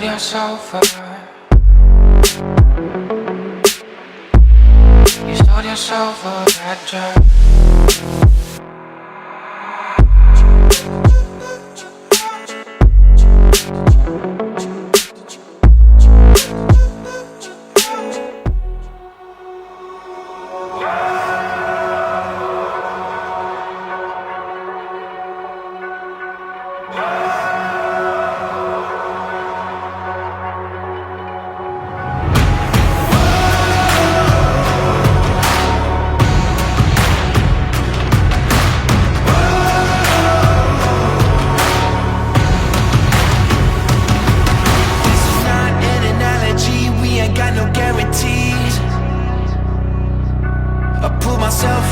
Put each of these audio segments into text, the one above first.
sold yourself out. You sold yourself for that job.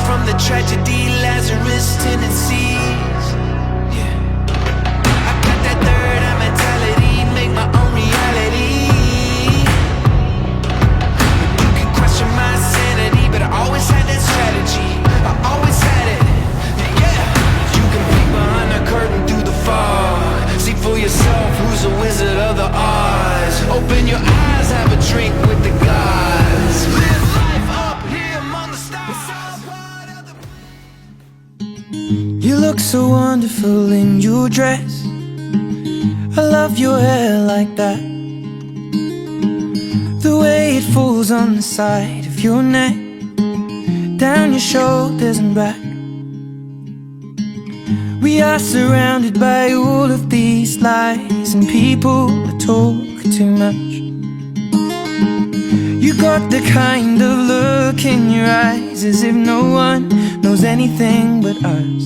From the tragedy, Lazarus tendencies. Yeah, I got that third eye mentality, make my own reality. You can question my sanity, but I always had that strategy. I always had it. Yeah, you can peek behind the curtain through the fog. See for yourself who's a wizard of the odds. Open your eyes, have a drink with the gods. Live life up here among the stars. You look so wonderful in your dress. I love your hair like that. The way it falls on the side of your neck, down your shoulders and back. We are surrounded by all of these lies and people that talk too much. You got the kind of look in your eyes as if no one knows anything but us.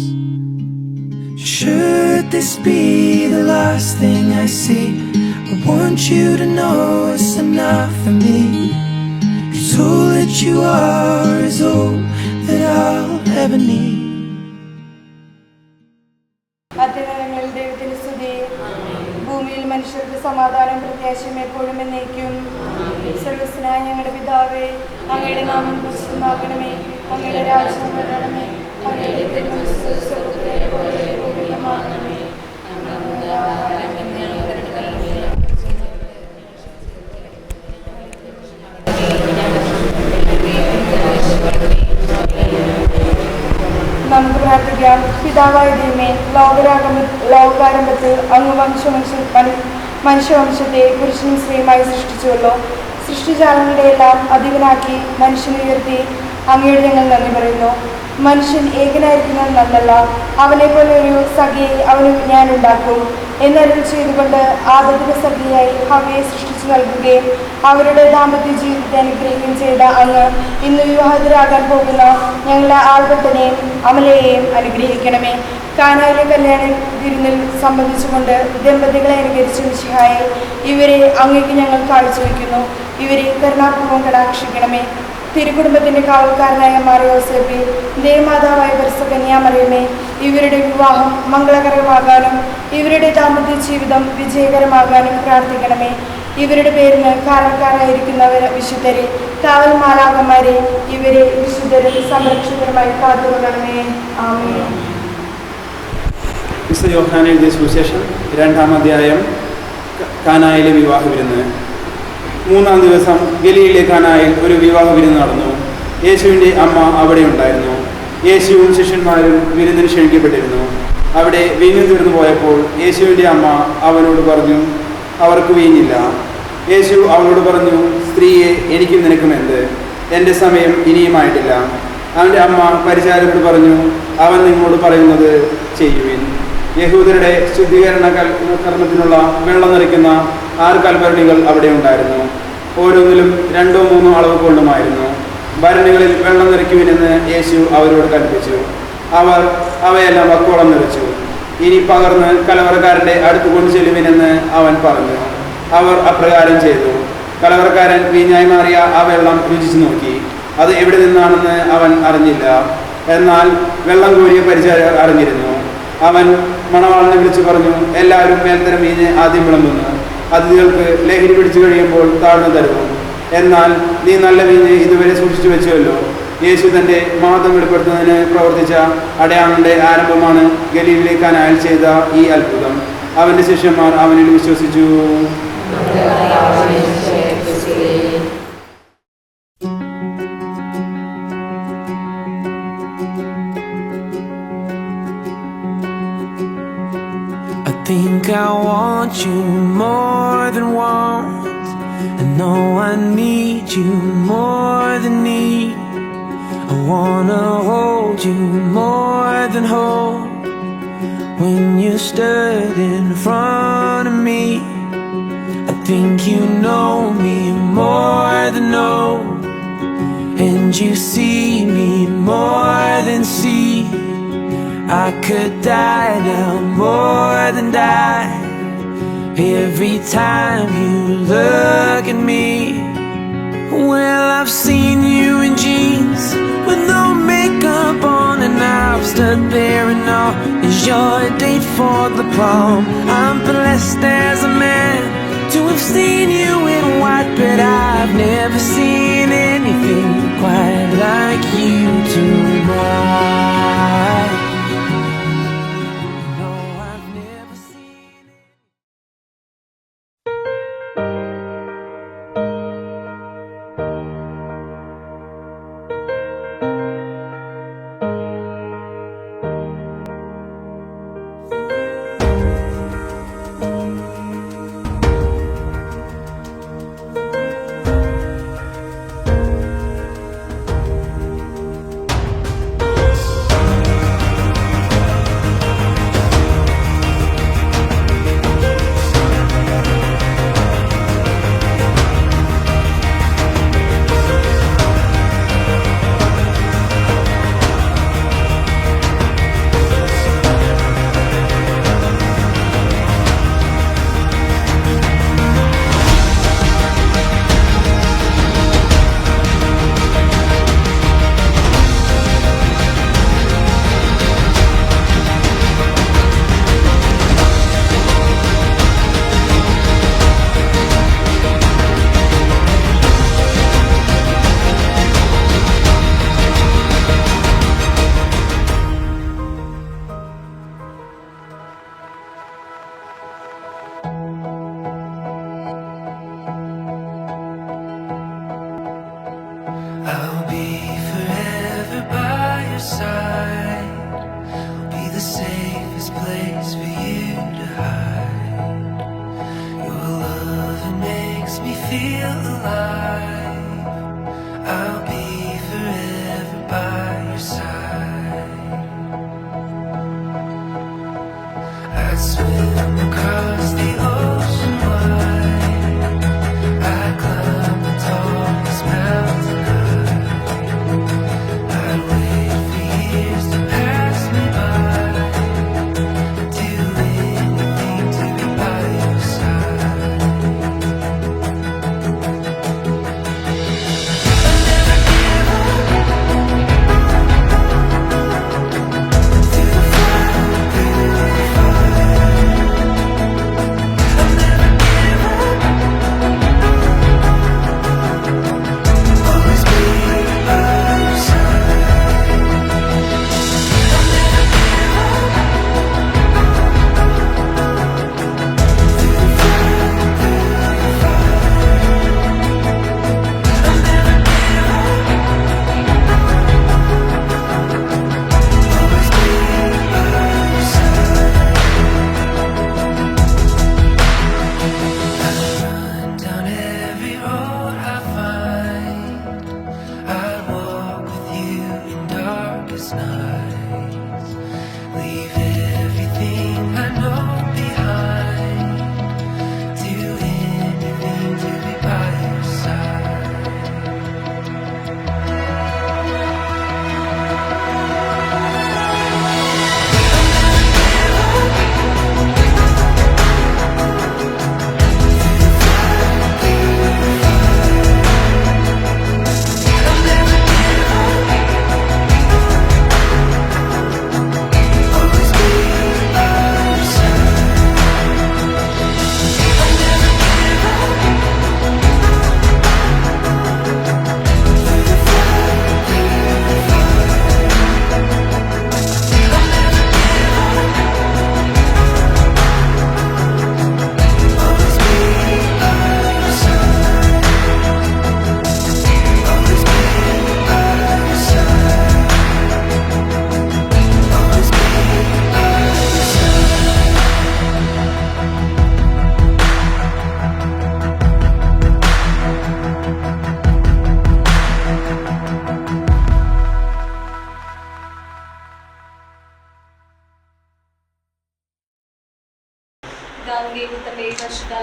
Should this be the last thing I see? I want you to know it's enough for me. 'Cause all that you are is all that I'll ever need. അത്യുന്നതങ്ങളിൽ ദൈവത്തിന് സ്തുതി. ഭൂമിയിൽ മനുഷ്യർക്ക് സമാധാനം പ്രത്യാശയും എപ്പോഴും എന്നേക്കും. സർവ്വസ്വനായ ഞങ്ങളുടെ പിതാവേ, അങ്ങയുടെ നാമം പൂജിതമാകണമേ, അങ്ങയുടെ രാജ്യം വരണമേ, അങ്ങയുടെ തിരുമനസ്സ് സ്വർഗ്ഗത്തിലെ പോലെ ഭൂമിയിലുമാകണമേ. നമുക്ക് പ്രാർത്ഥിക്കാം. പിതാവായ ദൈവമേ, ലോകാരംഭത്തിൽ അങ്ങ് മനുഷ്യവംശത്തെ പുരുഷനും സ്ത്രീയുമായി സൃഷ്ടിച്ചുവല്ലോ. സൃഷ്ടിജാലങ്ങളുടെ എല്ലാം അധിപനാക്കി മനുഷ്യനെ ഉയർത്തി അങ്ങയോട് ഞങ്ങൾ നന്ദി പറയുന്നു. മനുഷ്യൻ ഏകനായിരിക്കുന്നത് നല്ലല്ല, അവനെ പോലെ ഒരു സഖിയെ അവന് ഞാൻ ഉണ്ടാക്കും എന്നരുൾ ചെയ്തുകൊണ്ട് ആദത്തിന്റെ സഖിയായി ഹവ്വയെ സൃഷ്ടിച്ചു നൽകുകയും അവരുടെ ദാമ്പത്യ ജീവിതത്തെ അനുഗ്രഹിക്കുകയും ചെയ്ത അങ്ങ് ഇന്ന് വിവാഹിതരാകാൻ പോകുന്ന ഞങ്ങളെ ആൽബർട്ടിനെയും അമലയെയും അനുഗ്രഹിക്കണമേ. കാനായിലെ കല്യാണ വിരുന്നിൽ സംബന്ധിച്ചുകൊണ്ട് ദമ്പതികളെ അനുകരിച്ച മിശിഹായെ ഇവരെ അങ്ങേക്ക് ഞങ്ങൾ കാഴ്ചവെക്കുന്നു. ഇവരെ കരുണാപൂർവ്വം കടാക്ഷിക്കണമേ. തിരുകുടുംബത്തിന്റെ കാവൽക്കാരനായ മാറിയോസേപ്പെ, ദേവമാതാവായ പരിശുദ്ധ കന്യാമറിയമേ, ഇവരുടെ വിവാഹം മംഗളകരമാകാനും ഇവരുടെ ദാമ്പത്യ ജീവിതം വിജയകരമാകാനും പ്രാർത്ഥിക്കണമേ. ഇവരുടെ പേരിന് കാരണക്കാരായിരിക്കുന്നവർ വിശുദ്ധരെ, കാവൽ മാലാഖമാരെ, ഇവരെ വിശുദ്ധരും സംരക്ഷകരുമായി കാത്തുകൊള്ളണമേ. ആമേൻ. വിശുദ്ധ യോഹന്നാൻ എഴുതിയ സുവിശേഷം 2-ാം അധ്യായം. കാനായിലെ വിവാഹ വിരുന്ന്. 3-ാം ദിവസം ഗലീലിലെ കാനായിൽ ഒരു വിവാഹ വിരുന്ന് നടന്നു. യേശുവിൻ്റെ അമ്മ അവിടെ ഉണ്ടായിരുന്നു. യേശുവും ശിഷ്യന്മാരും വിരുന്നിന് ക്ഷണിക്കപ്പെട്ടിരുന്നു. അവിടെ വീഞ്ഞു തീർന്നു പോയപ്പോൾ യേശുവിൻ്റെ അമ്മ അവനോട് പറഞ്ഞു, അവർക്ക് വീഞ്ഞില്ല. യേശു അവളോട് പറഞ്ഞു, സ്ത്രീയെ, എനിക്കും നിനക്കും എന്ത്? എൻ്റെ സമയം ഇനിയുമായിട്ടില്ല. അവൻ്റെ അമ്മ പരിചാരകരോട് പറഞ്ഞു, അവൻ നിങ്ങളോട് പറയുന്നത് ചെയ്യുവിൻ. യഹൂദരുടെ ശുദ്ധീകരണ കർമ്മത്തിനുള്ള വെള്ളം നിറയ്ക്കുന്ന 6 കൽഭരണികൾ അവിടെ ഉണ്ടായിരുന്നു. ഓരോന്നിലും 2-3 അളവ് കൊള്ളുമായിരുന്നു. ഭരണികളിൽ വെള്ളം നിറയ്ക്കുവിനെന്ന് യേശു അവരോട് കൽപ്പിച്ചു. അവർ അവയെല്ലാം വക്കോളം നിറച്ചു. ഇനി പകർന്ന് കലവറക്കാരൻ്റെ അടുത്ത് കൊണ്ടു ചെല്ലുവിനെന്ന് അവൻ പറഞ്ഞു. അവർ അപ്രകാരം ചെയ്തു. കലവറക്കാരൻ വീഞ്ഞായി മാറിയ ആ വെള്ളം രുചിച്ചു നോക്കി. അത് എവിടെ നിന്നാണെന്ന് അവൻ അറിഞ്ഞില്ല. എന്നാൽ വെള്ളം കോരിയ പരിചാരകർ അറിഞ്ഞിരുന്നു. അവൻ മണവാളനെ വിളിച്ചു പറഞ്ഞു, എല്ലാവരും മേൽത്തരം വീഞ്ഞ് ആദ്യം വിളമ്പുന്നു, അതിഥികൾക്ക് ലഹരി പിടിച്ചു കഴിയുമ്പോൾ താഴ്ന്നു തരുന്നു. എന്നാൽ നീ നല്ല വീഞ്ഞ് ഇതുവരെ സൂക്ഷിച്ചു വെച്ചുവല്ലോ. യേശു തൻ്റെ മഹത്വം വെളിപ്പെടുത്തുന്നതിന് പ്രവർത്തിച്ച അടയാളങ്ങളുടെ ആരംഭമാണ് ഗലീലിലെ കാനായിൽ ചെയ്ത ഈ അത്ഭുതം. അവൻ്റെ ശിഷ്യന്മാർ അവനിൽ വിശ്വസിച്ചു. I think I want you more than want. I know I need you more than need. I wanna hold you more than hold. When you stood in front of me, I think you know me more than know. And you see me more than see. I could die now more than die. Every time you look at me. Well, I've seen you in jeans with no makeup on, and I've stood there and all is your date for the prom. I'm blessed as a man to have seen you in white, but I've never seen anything quite like you tonight. No, I've never seen it. I'll be forever by your side. Be the safest place for you to hide. Your love makes me feel alive. I'll be forever by your side. I'd swim across the ocean wide. I'd climb the tallest mountain high. I'd wait for years to pass me by. Do anything to be by your side.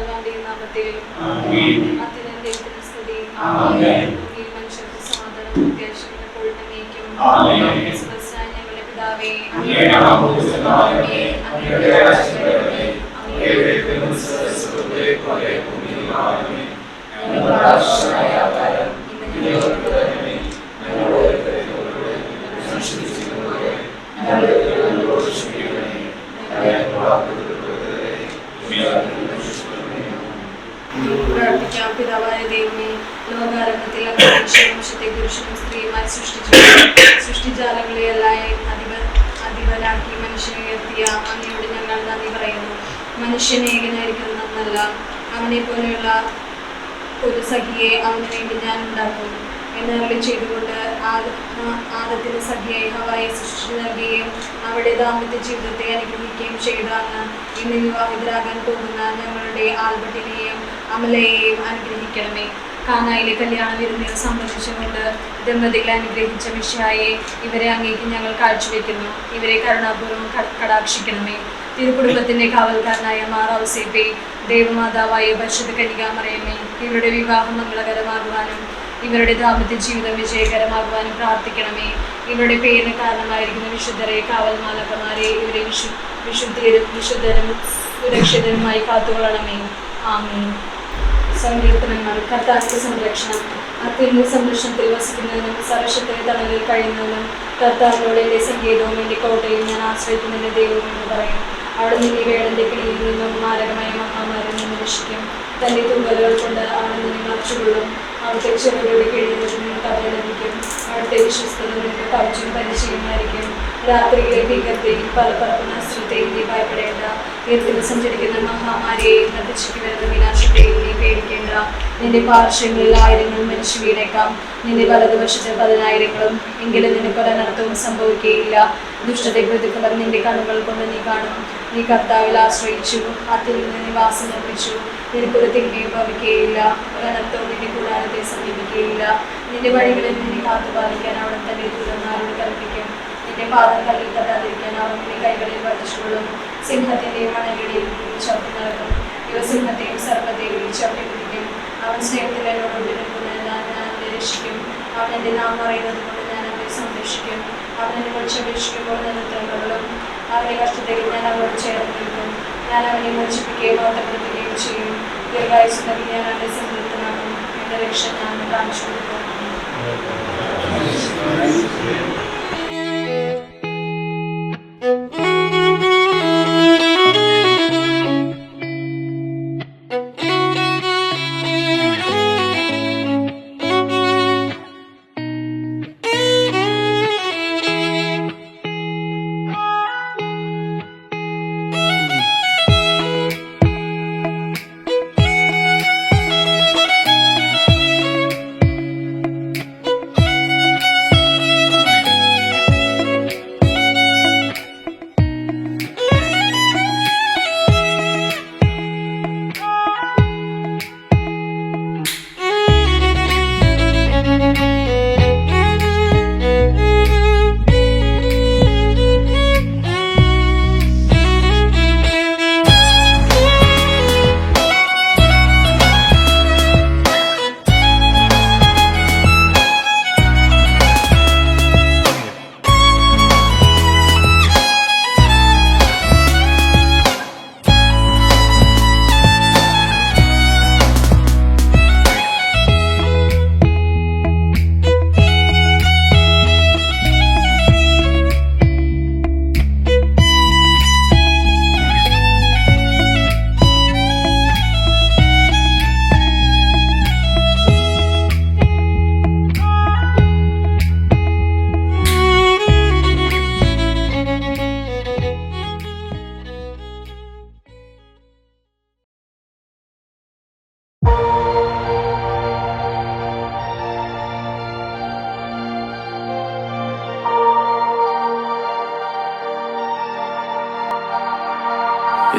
ബലവാന്റെ നാമത്തിൽ അതിനെ സ്തുതി. ഈ മനുഷ്യർക്ക് സമാധാനം പ്രത്യാശയും എപ്പോഴും നീക്കും. ഞങ്ങളുടെ പിതാവേ, പ്രാർത്ഥിക്കാം. പിതാവായ ദൈവമേ, ലോകാരംഭത്തിൽ വംശത്തെ പുരുഷനും സ്ത്രീയുമായി സൃഷ്ടിജാലങ്ങളെയെല്ലാം അധിപനാക്കി മനുഷ്യനെ ഉയർത്തിയ അങ്ങയോട് ഞങ്ങൾ നന്ദി പറയുന്നു. മനുഷ്യൻ ഏകനായിരിക്കുന്നതല്ല, അവനെ പോലെയുള്ള ഒരു സഖിയെ അവന് വേണ്ടി ഞാൻ ഉണ്ടാക്കും എന്നറിളി ചെയ്തുകൊണ്ട് ആദത്തിന് സഖിയായി ഹവായെ സൃഷ്ടിച്ചു നൽകുകയും അവിടെ ദാമ്പത്യ ജീവിതത്തെ അനുഗ്രഹിക്കുകയും ചെയ്ത അങ്ങ് ഇന്ന് വിവാഹിതരാകാൻ പോകുന്ന ഞങ്ങളുടെ ആൽബർട്ടിനെയും അമലയെയും അനുഗ്രഹിക്കണമേ. കാനായിലെ കല്യാണ വിരുന്നിനെ സംബന്ധിച്ചുകൊണ്ട് ദമ്പതികളെ അനുഗ്രഹിച്ച മിശിഹായെ ഇവരെ അങ്ങേക്ക് ഞങ്ങൾ കാഴ്ചവെക്കുന്നു. ഇവരെ കരുണാപൂർവ്വം കടാക്ഷിക്കണമേ. തിരുക്കുടുംബത്തിന്റെ കാവൽക്കാരനായ മാർ ഔസേപ്പേ, ദേവമാതാവായ പരിശുദ്ധ കന്യകാമറിയമേ, ഇവരുടെ വിവാഹം മംഗളകരമാകുവാനും ഇവരുടെ ദാമ്പത്യ ജീവിതം വിജയകരമാകുവാനും പ്രാർത്ഥിക്കണമേ. ഇവരുടെ പേരിന് കാരണമായിരിക്കുന്ന വിശുദ്ധരെ, കാവൽമാലക്കന്മാരെ, ഇവരെ വിശുദ്ധരും സുരക്ഷിതരുമായി കാത്തുകൊള്ളണമേ. ആമേൻ. സങ്കീർത്തനങ്ങൾ. കർത്താവിന്റെ സംരക്ഷണം. അത്യുന്നത സംരക്ഷണത്തിൽ വസിക്കുന്നതിനും സർവശക്തന്റെ തണലിൽ കഴിയുന്നതിനും കർത്താവിനോട് എൻ്റെ സങ്കേതവും എൻ്റെ കോട്ടയും ഞാൻ ആശ്രയിക്കുന്നതിൻ്റെ ദൈവവും എന്ന് പറയും. അവിടെ നിന്നെ വേടന്റെ കിണിയിൽ നിന്നും മാരകമായ മഹാമാരിൽ നിന്ന് രക്ഷിക്കും. തൻ്റെ തൂവലുകൾ കൊണ്ട് അവിടെ നിന്നെ മറച്ചുകൊള്ളും. അവിടുത്തെ ചെറുകളുടെ കിഴിയിൽ നിന്ന് കവല ലഭിക്കും. അവിടുത്തെ വിശ്വസ്തത നിനക്ക് കവചവും പരിചയമായിരിക്കും. രാത്രിയിലെ ഭീകരതയും പറക്കുന്ന അസ്ത്രത്തെയും നീ ഭയപ്പെടേണ്ട. ഉയരത്തിൽ സഞ്ചരിക്കുന്ന മഹാമാരിയെയും നദിച്ചിക്ക് വരുന്ന വിനാശത്തെയും നീ പേടിക്കേണ്ട. നിന്റെ പാർശ്വങ്ങളിൽ 1000 മരിച്ചു വീണേക്കാം, നിന്റെ വലതുവശത്ത് 10,000. എങ്കിലും നിനക്കൊരനർത്ഥവും സംഭവിക്കുകയില്ല. ദുഷ്ടത്തെ പ്രതിഫലം നിന്റെ കണ്ണുകൾ കൊണ്ട് നീ കാണും. നീ കർത്താവിൽ ആശ്രയിച്ചു, അതിൽ നിന്ന് നിവാസം നിർമ്മിച്ചു. നിനക്കൊരു തിന്മയും ഭവിക്കുകയില്ല, ഒരനർത്ഥവും നിന്റെ കൂടാരത്തെ സമീപിക്കുകയില്ല. നിന്റെ വഴികളിൽ നിന്നെ കാത്തുപാലിക്കാൻ അവിടെ തന്നെ ദൂതന്മാരോട് കൽപ്പിക്കും. നിന്റെ പാദം കല്ലിൽ തട്ടാതിരിക്കാൻ അവർ നിന്റെ കൈകളിൽ വധിച്ചുകൊള്ളും. സിംഹത്തിന്റെയും മണലിയുടെയും ചവിട്ടി നടക്കും. യുവസിംഹത്തെയും സർപ്പത്തെയും ചവിട്ടി പിടിക്കും. അവൻ സ്നേഹത്തിൽ എന്നോട് നിൽക്കുന്നതിനാൽ ഞാൻ അവനെ രക്ഷിക്കും. അവൻ എൻ്റെ നാമം അറിയുന്നത് കൊണ്ട് ഞാൻ അവനെ സംരക്ഷിക്കും. അവൻ എന്നെ വിളിച്ചപേക്ഷിക്കുമ്പോൾ ഞാൻ ഉത്തരങ്ങളും. അവനെ കഷ്ടതയിൽ ഞാൻ അവനോട് ചേർന്ന് നിൽക്കും. ഞാൻ അവനെ മോചിപ്പിക്കുകയും വാർത്തപ്പെടുത്തുകയും ചെയ്യും. ദീർഘായുസ്സ് നൽകി ഞാൻ അവനെ സംതൃപ്തനാക്കും. എൻ്റെ രക്ഷ ഞാൻ കാണിച്ചു കൊടുക്കും.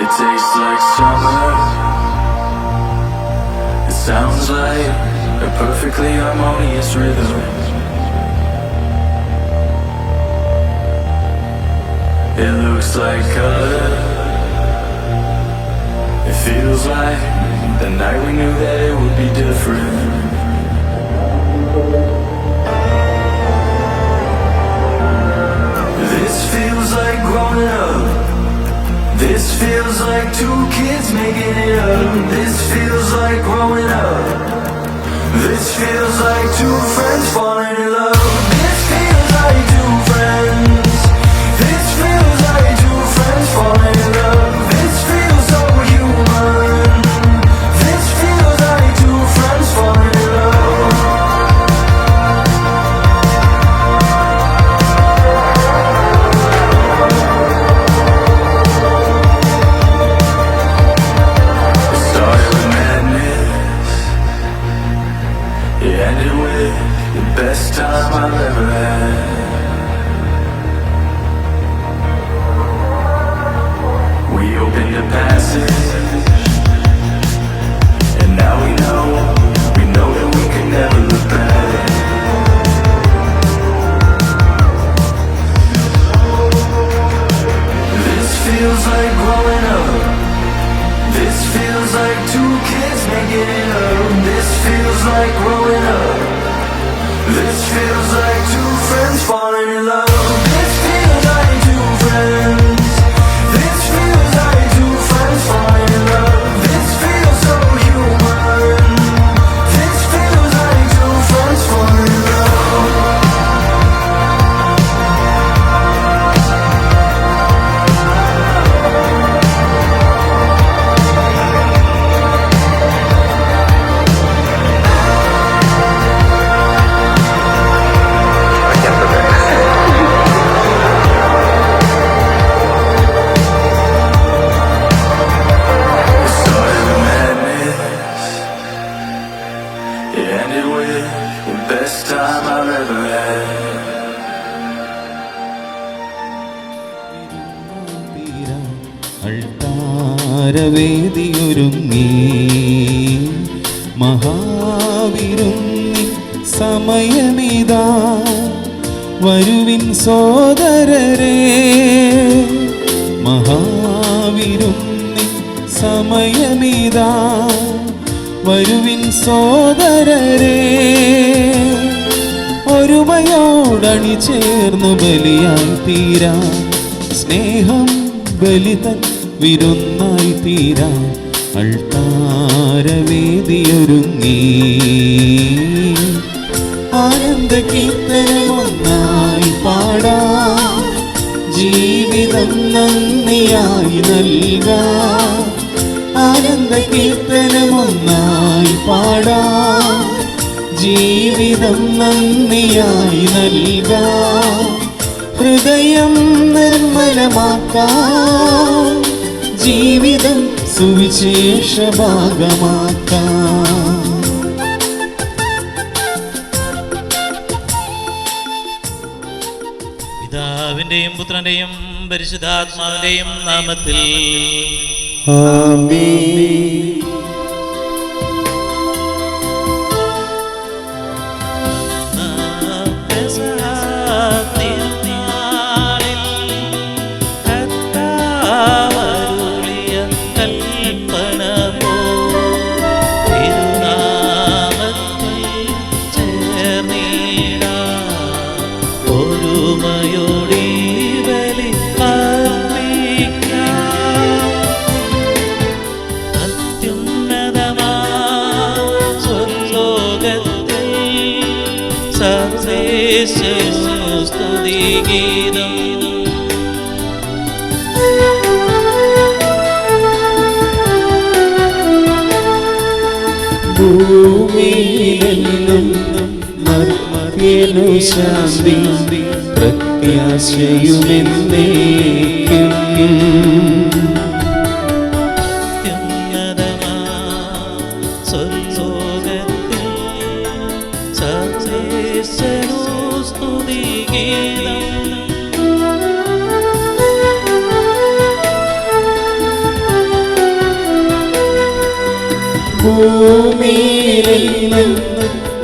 It tastes like summer. It sounds like a perfectly harmonious rhythm. It looks like color. It feels like night we knew that it would be different. This feels like growing up. This feels like two kids making it up. This feels like growing up. This feels like two friends falling in love. This feels like two friends. This feels like two friends falling in love. This feels so human. This feels like two friends falling in love. It started with madness. It ended with the best time I've ever had. We opened a passage, and now we know that we can never look back. This feels like growing up. This feels like two kids making it up. This feels like growing up. This feels like two friends falling in love. This feels like two friends. This feels like two friends falling in love. This feels so human. This feels like two friends falling in love. It started with madness. It ended with the best time I've ever had. അൾത്താരവേദിയൊരുങ്ങി മഹാവിരുന്നിൻ സമയമിതാ വരുവിൻ സോദരരേ മഹാവിരുന്നിൻ സമയമിതാ വരുവിൻ സോദരരേ ഒരുമയോടണി ചേർന്നു ബലിയായി തീരാ സ്നേഹം ബലിതൻ വിരുന്നായി തീരാ അൾത്താരവേദിയൊരുങ്ങി ആനന്ദ കീർത്തനമൊന്നായി പാടാം ജീവിതം നന്ദിയായി നൽകാം ആനന്ദ കീർത്തനമൊന്നായി പാടാം ജീവിതം നന്ദിയായി നൽകാം ഹൃദയം നിർമ്മലമാക്കാം ജീവിതം സുവിശേഷ ഭാഗമാക്കാം പിതാവിന്റെയും പുത്രന്റെയും പരിശുദ്ധാത്മാവിന്റെയും നാമത്തിൽ ആമേൻ. സ്തുതിഗീതം ഭൂമിയിലെന്നും മർത്യനു ശാന്തി പ്രത്യാശയുമെന്നേക്കും ഭൂമിയിലെന്നും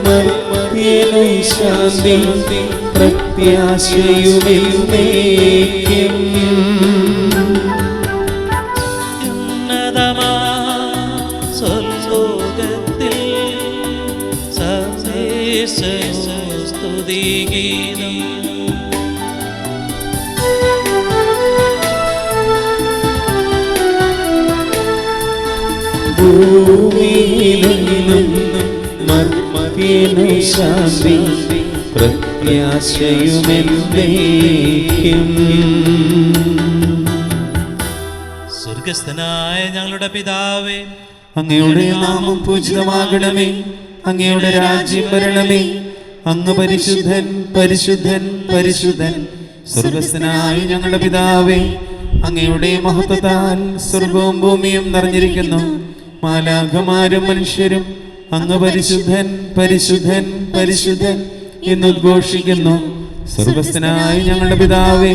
മർത്യനു ശാന്തി പ്രത്യാശയുമെന്നേക്കും ഉന്നതമാ സ്വർലോകത്തിൽ സർവേശ്വരനു സ്തുതിഗീതം. ഭൂമിയിലെങ്ങും മർത്യനു ശാന്തി പ്രത്യാശയുമെന്നേക്കും. സ്വർഗസ്ഥനായ ഞങ്ങളുടെ പിതാവേ, അങ്ങയുടെ നാമം പൂജിതമാകണമേ. അങ്ങയുടെ രാജ്യം വരണമേ. അങ്ങ് പരിശുദ്ധൻ പരിശുദ്ധൻ പരിശുദ്ധൻ. സ്വർഗസ്ഥനായ ഞങ്ങളുടെ പിതാവേ, അങ്ങയുടെ മഹത്വത്താൽ സ്വർഗവും ഭൂമിയും നിറഞ്ഞിരിക്കുന്നു. മാലാഖമാരും മനുഷ്യരും അങ്ങ് പരിശുദ്ധൻ പരിശുദ്ധൻ പരിശുദ്ധൻ എന്നുദ്ഘോഷിക്കുന്നു. സ്വർഗസ്ഥനായ ഞങ്ങളുടെ പിതാവേ,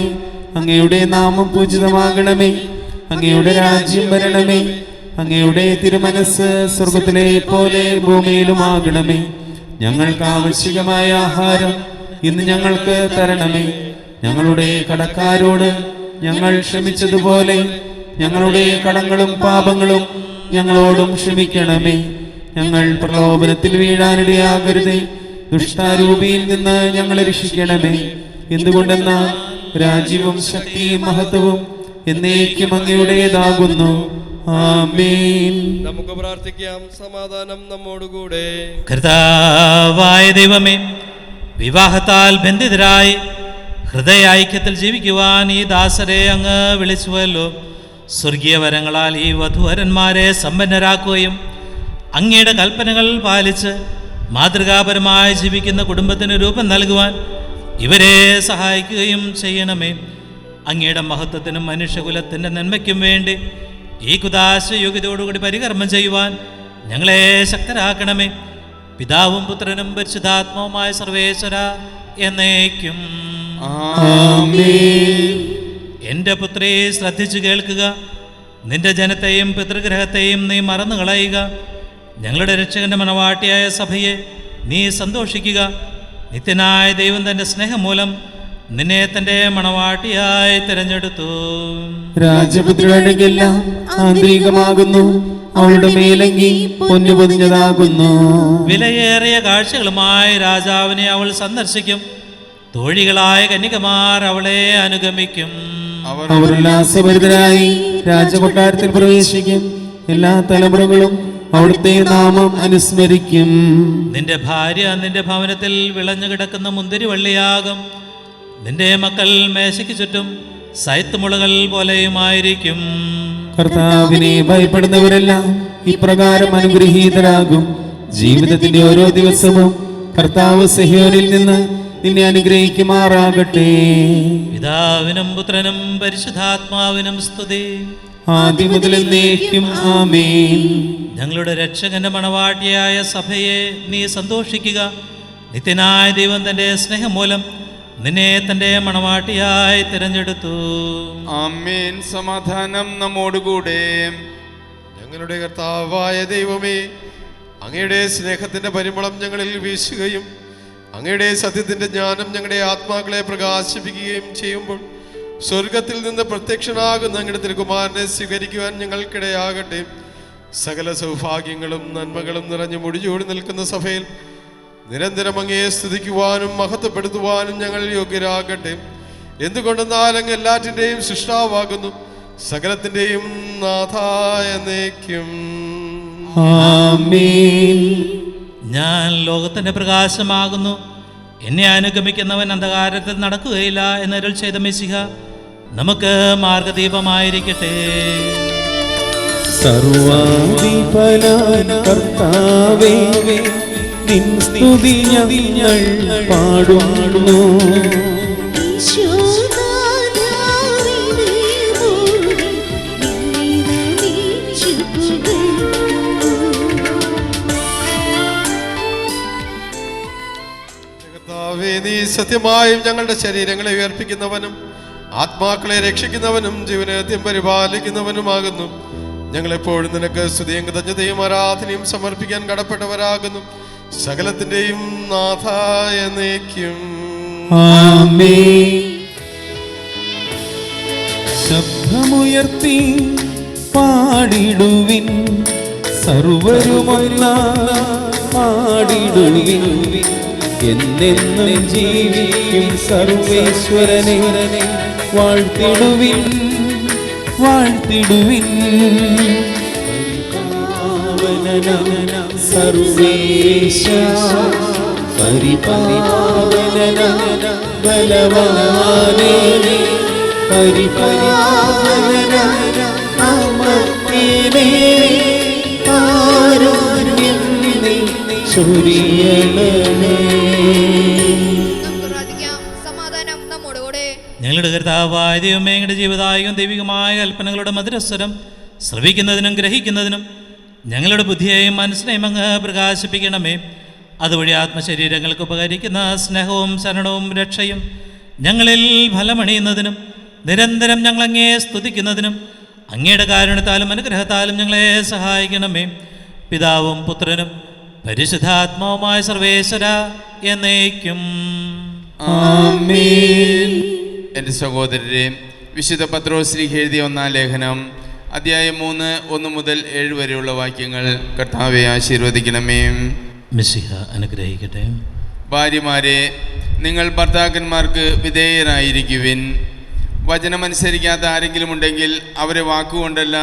അങ്ങയുടെ നാമം പൂജിതമാകണമേ. അങ്ങയുടെ രാജ്യം വരണമേ. അങ്ങയുടെ തിരുമനസ് സ്വർഗത്തിലെ പോലെ ഭൂമിയിലുമാകണമേ. ഞങ്ങൾക്ക് ആവശ്യമായ ആഹാരം ഇന്ന് ഞങ്ങൾക്ക് തരണമേ. ഞങ്ങളുടെ കടക്കാരോട് ഞങ്ങൾ ക്ഷമിച്ചതുപോലെ ഞങ്ങളുടെ കടങ്ങളും പാപങ്ങളും ഞങ്ങളോടും ക്ഷമിക്കണമേ. ഞങ്ങൾ പ്രലോഭനത്തിൽ വീഴാനിടയാകരുതേ. ദുഷ്ടാരൂപിയിൽ നിന്ന് ഞങ്ങളെ രക്ഷിക്കണമേ. എന്തുകൊണ്ടെന്നാൽ രാജ്യവും ശക്തിയും മഹത്വവും എന്നേക്കും അങ്ങയുടേതാകുന്നു. ആമേൻ. നമുക്ക് പ്രാർത്ഥിക്കാം. സമാധാനം നമ്മോടുകൂടെ. കർത്താവായ ദൈവമേ, വിവാഹത്താൽ ബന്ധിതരായി ഹൃദയ ഐക്യത്തിൽ ജീവിക്കുവാൻ ഈ ദാസരെ അങ്ങ് വിളിച്ചുവല്ലോ. സ്വർഗീയ വരങ്ങളാൽ ഈ വധുവരന്മാരെ സമ്പന്നരാക്കുകയും അങ്ങയുടെ കൽപ്പനകൾ പാലിച്ച് മാതൃകാപരമായി ജീവിക്കുന്ന കുടുംബത്തിന് രൂപം നൽകുവാൻ ഇവരെ സഹായിക്കുകയും ചെയ്യണമേ. അങ്ങയുടെ മഹത്വത്തിനും മനുഷ്യകുലത്തിൻ്റെ നന്മയ്ക്കും വേണ്ടി ഈ കുദാശ യോഗ്യതയോടുകൂടി പരികർമ്മം ചെയ്യുവാൻ ഞങ്ങളെ ശക്തരാക്കണമേ. പിതാവും പുത്രനും പരിശുദ്ധാത്മാവുമായ സർവേശ്വര എന്നേക്കും. എൻ്റെ പുത്രി, ശ്രദ്ധിച്ചു കേൾക്കുക. നിന്റെ ജനത്തെയും പിതൃഗ്രഹത്തെയും നീ മറന്നു കളയുക. ഞങ്ങളുടെ രക്ഷകന്റെ മണവാട്ടിയായ സഭയെ നീ സന്തോഷിക്കുക. നിത്യനായ ദൈവം തൻ്റെ സ്നേഹം മൂലം നിന്നെ തൻ്റെ മണവാട്ടിയായി തിരഞ്ഞെടുത്തു. രാജപുത്രനെല്ലാം ആന്തരികമാകുന്നു. അവളുടെ മേലങ്കി പൊന്നു പൊതിഞ്ഞതാകുന്നു. വിലയേറിയ കാഴ്ചകളുമായി രാജാവിനെ അവൾ സന്ദർശിക്കും. തോഴികളായ കന്യകമാർ അവളെ അനുഗമിക്കും. അവർ ഉല്ലാസഭരിതരായി രാജകൊട്ടാരത്തിൽ പ്രവേശിക്കും. എല്ലാ തലമുറകളും അവിടുത്തെ നാമം അനുസ്മരിക്കും. നിന്റെ ഭാര്യ നിന്റെ ഭവനത്തിൽ വിളഞ്ഞു കിടക്കുന്ന മുന്തിരിവള്ളിയാകും. നിന്റെ മക്കൾ മേശയ്ക്ക് ചുറ്റും സൈത്തുമുളകൾ പോലെയുമായിരിക്കും. കർത്താവിനെ ഭയപ്പെടുന്നവരെല്ലാം ഇപ്രകാരം അനുഗ്രഹീതരാകും. ജീവിതത്തിന്റെ ഓരോ ദിവസവും കർത്താവ് സിഹ്യോനിൽ നിന്ന് നിന്നെ അനുഗ്രഹിക്കുമാറാകട്ടെ. പിതാവിനും പുത്രനും പരിശുദ്ധാത്മാവിനും സ്തുതി. ആദ്യം മുതൽ എന്നേക്കും ആമേൻ. ഞങ്ങളുടെ രക്ഷകന്റെ മണവാട്ടിയായ സഭയെ നീ സന്തോഷിക്കുക. നിത്യനായ ദൈവം തന്റെ സ്നേഹം മൂലം നിന്നെ തന്റെ മണവാട്ടിയായി തിരഞ്ഞെടുത്തു. ആമേൻ. സമാധാനം നമ്മോടുകൂടെ. ഞങ്ങളുടെ കർത്താവായ ദൈവമേ, അങ്ങയുടെ സ്നേഹത്തിന്റെ പരിമളം ഞങ്ങളിൽ വീശുകയും അങ്ങയുടെ സത്യത്തിന്റെ ജ്ഞാനം ഞങ്ങളുടെ ആത്മാക്കളെ പ്രകാശിപ്പിക്കുകയും ചെയ്യുമ്പോൾ സ്വർഗത്തിൽ നിന്ന് പ്രത്യക്ഷനാകുന്ന അങ്ങയുടെ തിരുകുമാരനെ സ്വീകരിക്കുവാൻ ഞങ്ങൾക്കിടയാകട്ടെ. സകല സൗഭാഗ്യങ്ങളും നന്മകളും നിറഞ്ഞു മുടിചൂടി നിൽക്കുന്ന സഭയിൽ നിരന്തരം അങ്ങയെ സ്തുതിക്കുവാനും മഹത്വപ്പെടുത്തുവാനും ഞങ്ങൾ യോഗ്യരാകട്ടെ. എന്തുകൊണ്ടെന്നാൽ അങ്ങ് എല്ലാറ്റിൻ്റെയും സൃഷ്ടാവാകുന്നു, സകലത്തിൻ്റെയും നാഥായ എന്നേക്കും. ഞാൻ ലോകത്തിന്റെ പ്രകാശമാകുന്നു. എന്നെ അനുഗമിക്കുന്നവൻ അന്ധകാരത്തിൽ നടക്കുകയില്ല എന്നരുൾ ചെയ്ത മെശിഹ നമുക്ക് മാർഗദീപമായിരിക്കട്ടെ. സർവാധിപനായ കർത്താവേ, നിൻ സ്തുതി ഞങ്ങൾ പാടുന്നു. നീ സത്യമായും ഞങ്ങളുടെ ശരീരങ്ങളെ ഉയർപ്പിക്കുന്നവനും ആത്മാക്കളെ രക്ഷിക്കുന്നവനും ജീവനത്യം പരിപാലിക്കുന്നവനുമാകുന്നു. ഞങ്ങളെപ്പോഴും നിനക്ക് സ്തുതിയും കൃതജ്ഞതയും ആരാധനയും സമർപ്പിക്കാൻ കടപ്പെട്ടവരാകുന്നു. സകലത്തിന്റെയും നാഥായ എന്നേക്കും. ശബ്ദമുയർത്തി പാടിടുവിൻ, സർവരുമൊന്നാ പാടിടുവിൻ, എന്നെന്നും ജീവിക്കും സർവേശ്വരനെ വാഴ്ത്തിടുവിൻ, വാഴ്ത്തിടുവിൻ. പരിപാവനന സർവേശ, പരിപാവനന ബലവാനേ, പരിപാവനന അമർത്യനേ, കാരുണ്യം നീ ചൊരിയണമേ. സമാധാനം നമ്മോടുകൂടെ. ഞങ്ങളുടെ കർത്താവായ ദൈവമേ, ഞങ്ങളുടെ ജീവദായകം ദൈവികമായ കൽപ്പനകളുടെ മധുരസ്വരം ശ്രവിക്കുന്നതിനും ഗ്രഹിക്കുന്നതിനും ഞങ്ങളുടെ ബുദ്ധിയെയും മനസ്സിനെയും അങ്ങ് പ്രകാശിപ്പിക്കണമേ. അതുവഴി ആത്മശരീരങ്ങൾക്ക് ഉപകരിക്കുന്ന സ്നേഹവും ശരണവും രക്ഷയും ഞങ്ങളിൽ ഫലമണിയുന്നതിനും നിരന്തരം ഞങ്ങളങ്ങേ സ്തുതിക്കുന്നതിനും അങ്ങയുടെ കാരുണ്യത്താലും അനുഗ്രഹത്താലും ഞങ്ങളെ സഹായിക്കണമേ. പിതാവും പുത്രനും പരിശുദ്ധാത്മാവുമായ സർവേശ്വര എന്നേക്കും ആമേൻ. എൻ്റെ സഹോദരരെ, വിശുദ്ധ പത്രോസ്ലീഹ എഴുതിയ 1-ാം ലേഖനം അധ്യായം 3 1 മുതൽ 7 വരെയുള്ള വാക്യങ്ങൾ കർത്താവെ ആശീർവദിക്കണമേ. മിശിഹ അനുഗ്രഹിക്കട്ടെ. ഭാര്യമാരെ, നിങ്ങൾ ഭർത്താക്കന്മാർക്ക് വിധേയരായിരിക്കുവിൻ. വചനമനുസരിക്കാത്ത ആരെങ്കിലും ഉണ്ടെങ്കിൽ അവരെ വാക്കുകൊണ്ടല്ല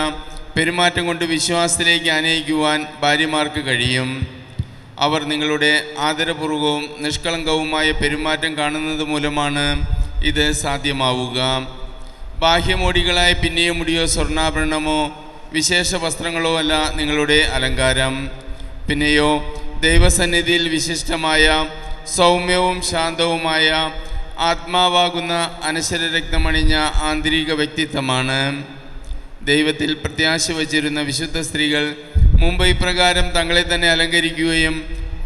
പെരുമാറ്റം കൊണ്ട് വിശ്വാസത്തിലേക്ക് ആനയിക്കുവാൻ ഭാര്യമാർക്ക് കഴിയും. അവർ നിങ്ങളുടെ ആദരപൂർവകവും നിഷ്കളങ്കവുമായ പെരുമാറ്റം കാണുന്നത് മൂലമാണ് ഇത് സാധ്യമാവുക. ബാഹ്യമോടികളായ പിന്നെയോ മുടിയോ സ്വർണ്ണാഭരണമോ വിശേഷ വസ്ത്രങ്ങളോ അല്ല നിങ്ങളുടെ അലങ്കാരം. പിന്നെയോ ദൈവസന്നിധിയിൽ വിശിഷ്ടമായ സൗമ്യവും ശാന്തവുമായ ആത്മാവാകുന്ന അനശ്വരരക്തമണിഞ്ഞ ആന്തരിക വ്യക്തിത്വമാണ്. ദൈവത്തിൽ പ്രത്യാശ വച്ചിരുന്ന വിശുദ്ധ സ്ത്രീകൾ മുമ്പ് ഇപ്രകാരം തങ്ങളെ തന്നെ അലങ്കരിക്കുകയും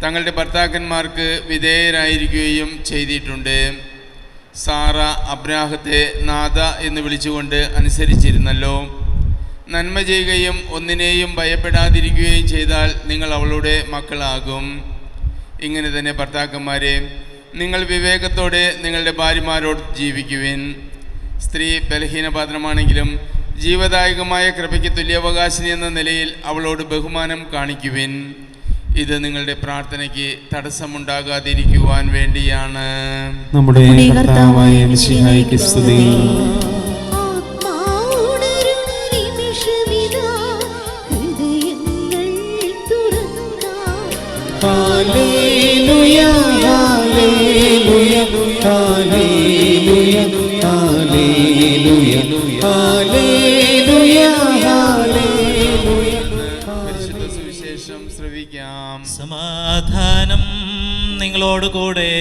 തങ്ങളുടെ ഭർത്താക്കന്മാർക്ക് വിധേയരായിരിക്കുകയും ചെയ്തിട്ടുണ്ട്. സാറ അബ്രാഹത്തെ നാഥ എന്ന് വിളിച്ചുകൊണ്ട് അനുസരിച്ചിരുന്നല്ലോ. നന്മ ചെയ്യുകയും ഒന്നിനെയും ഭയപ്പെടാതിരിക്കുകയും ചെയ്താൽ നിങ്ങൾ അവളുടെ മക്കളാകും. ഇങ്ങനെ തന്നെ ഭർത്താക്കന്മാരെ, നിങ്ങൾ വിവേകത്തോടെ നിങ്ങളുടെ ഭാര്യമാരോട് ജീവിക്കുവിൻ. സ്ത്രീ ബലഹീനപാത്രമാണെങ്കിലും ജീവദായകമായ കൃപയ്ക്ക് തുല്യാവകാശിനി എന്ന നിലയിൽ അവളോട് ബഹുമാനം കാണിക്കുവിൻ. ഇത് നിങ്ങളുടെ പ്രാർത്ഥനയ്ക്ക് തടസ്സമുണ്ടാകാതിരിക്കുവാൻ വേണ്ടിയാണ്. നമ്മുടെ കർത്താവായ മിശിഹായ്ക്ക് സ്തുതി. Hallelujah hallelujah hallelujah hallelujah hallelujah hallelujah. പരിശുദ്ധ സുവിശേഷം ശ്രവിക്കാം. സമാധാനം നിങ്ങളോടുകൂടെ.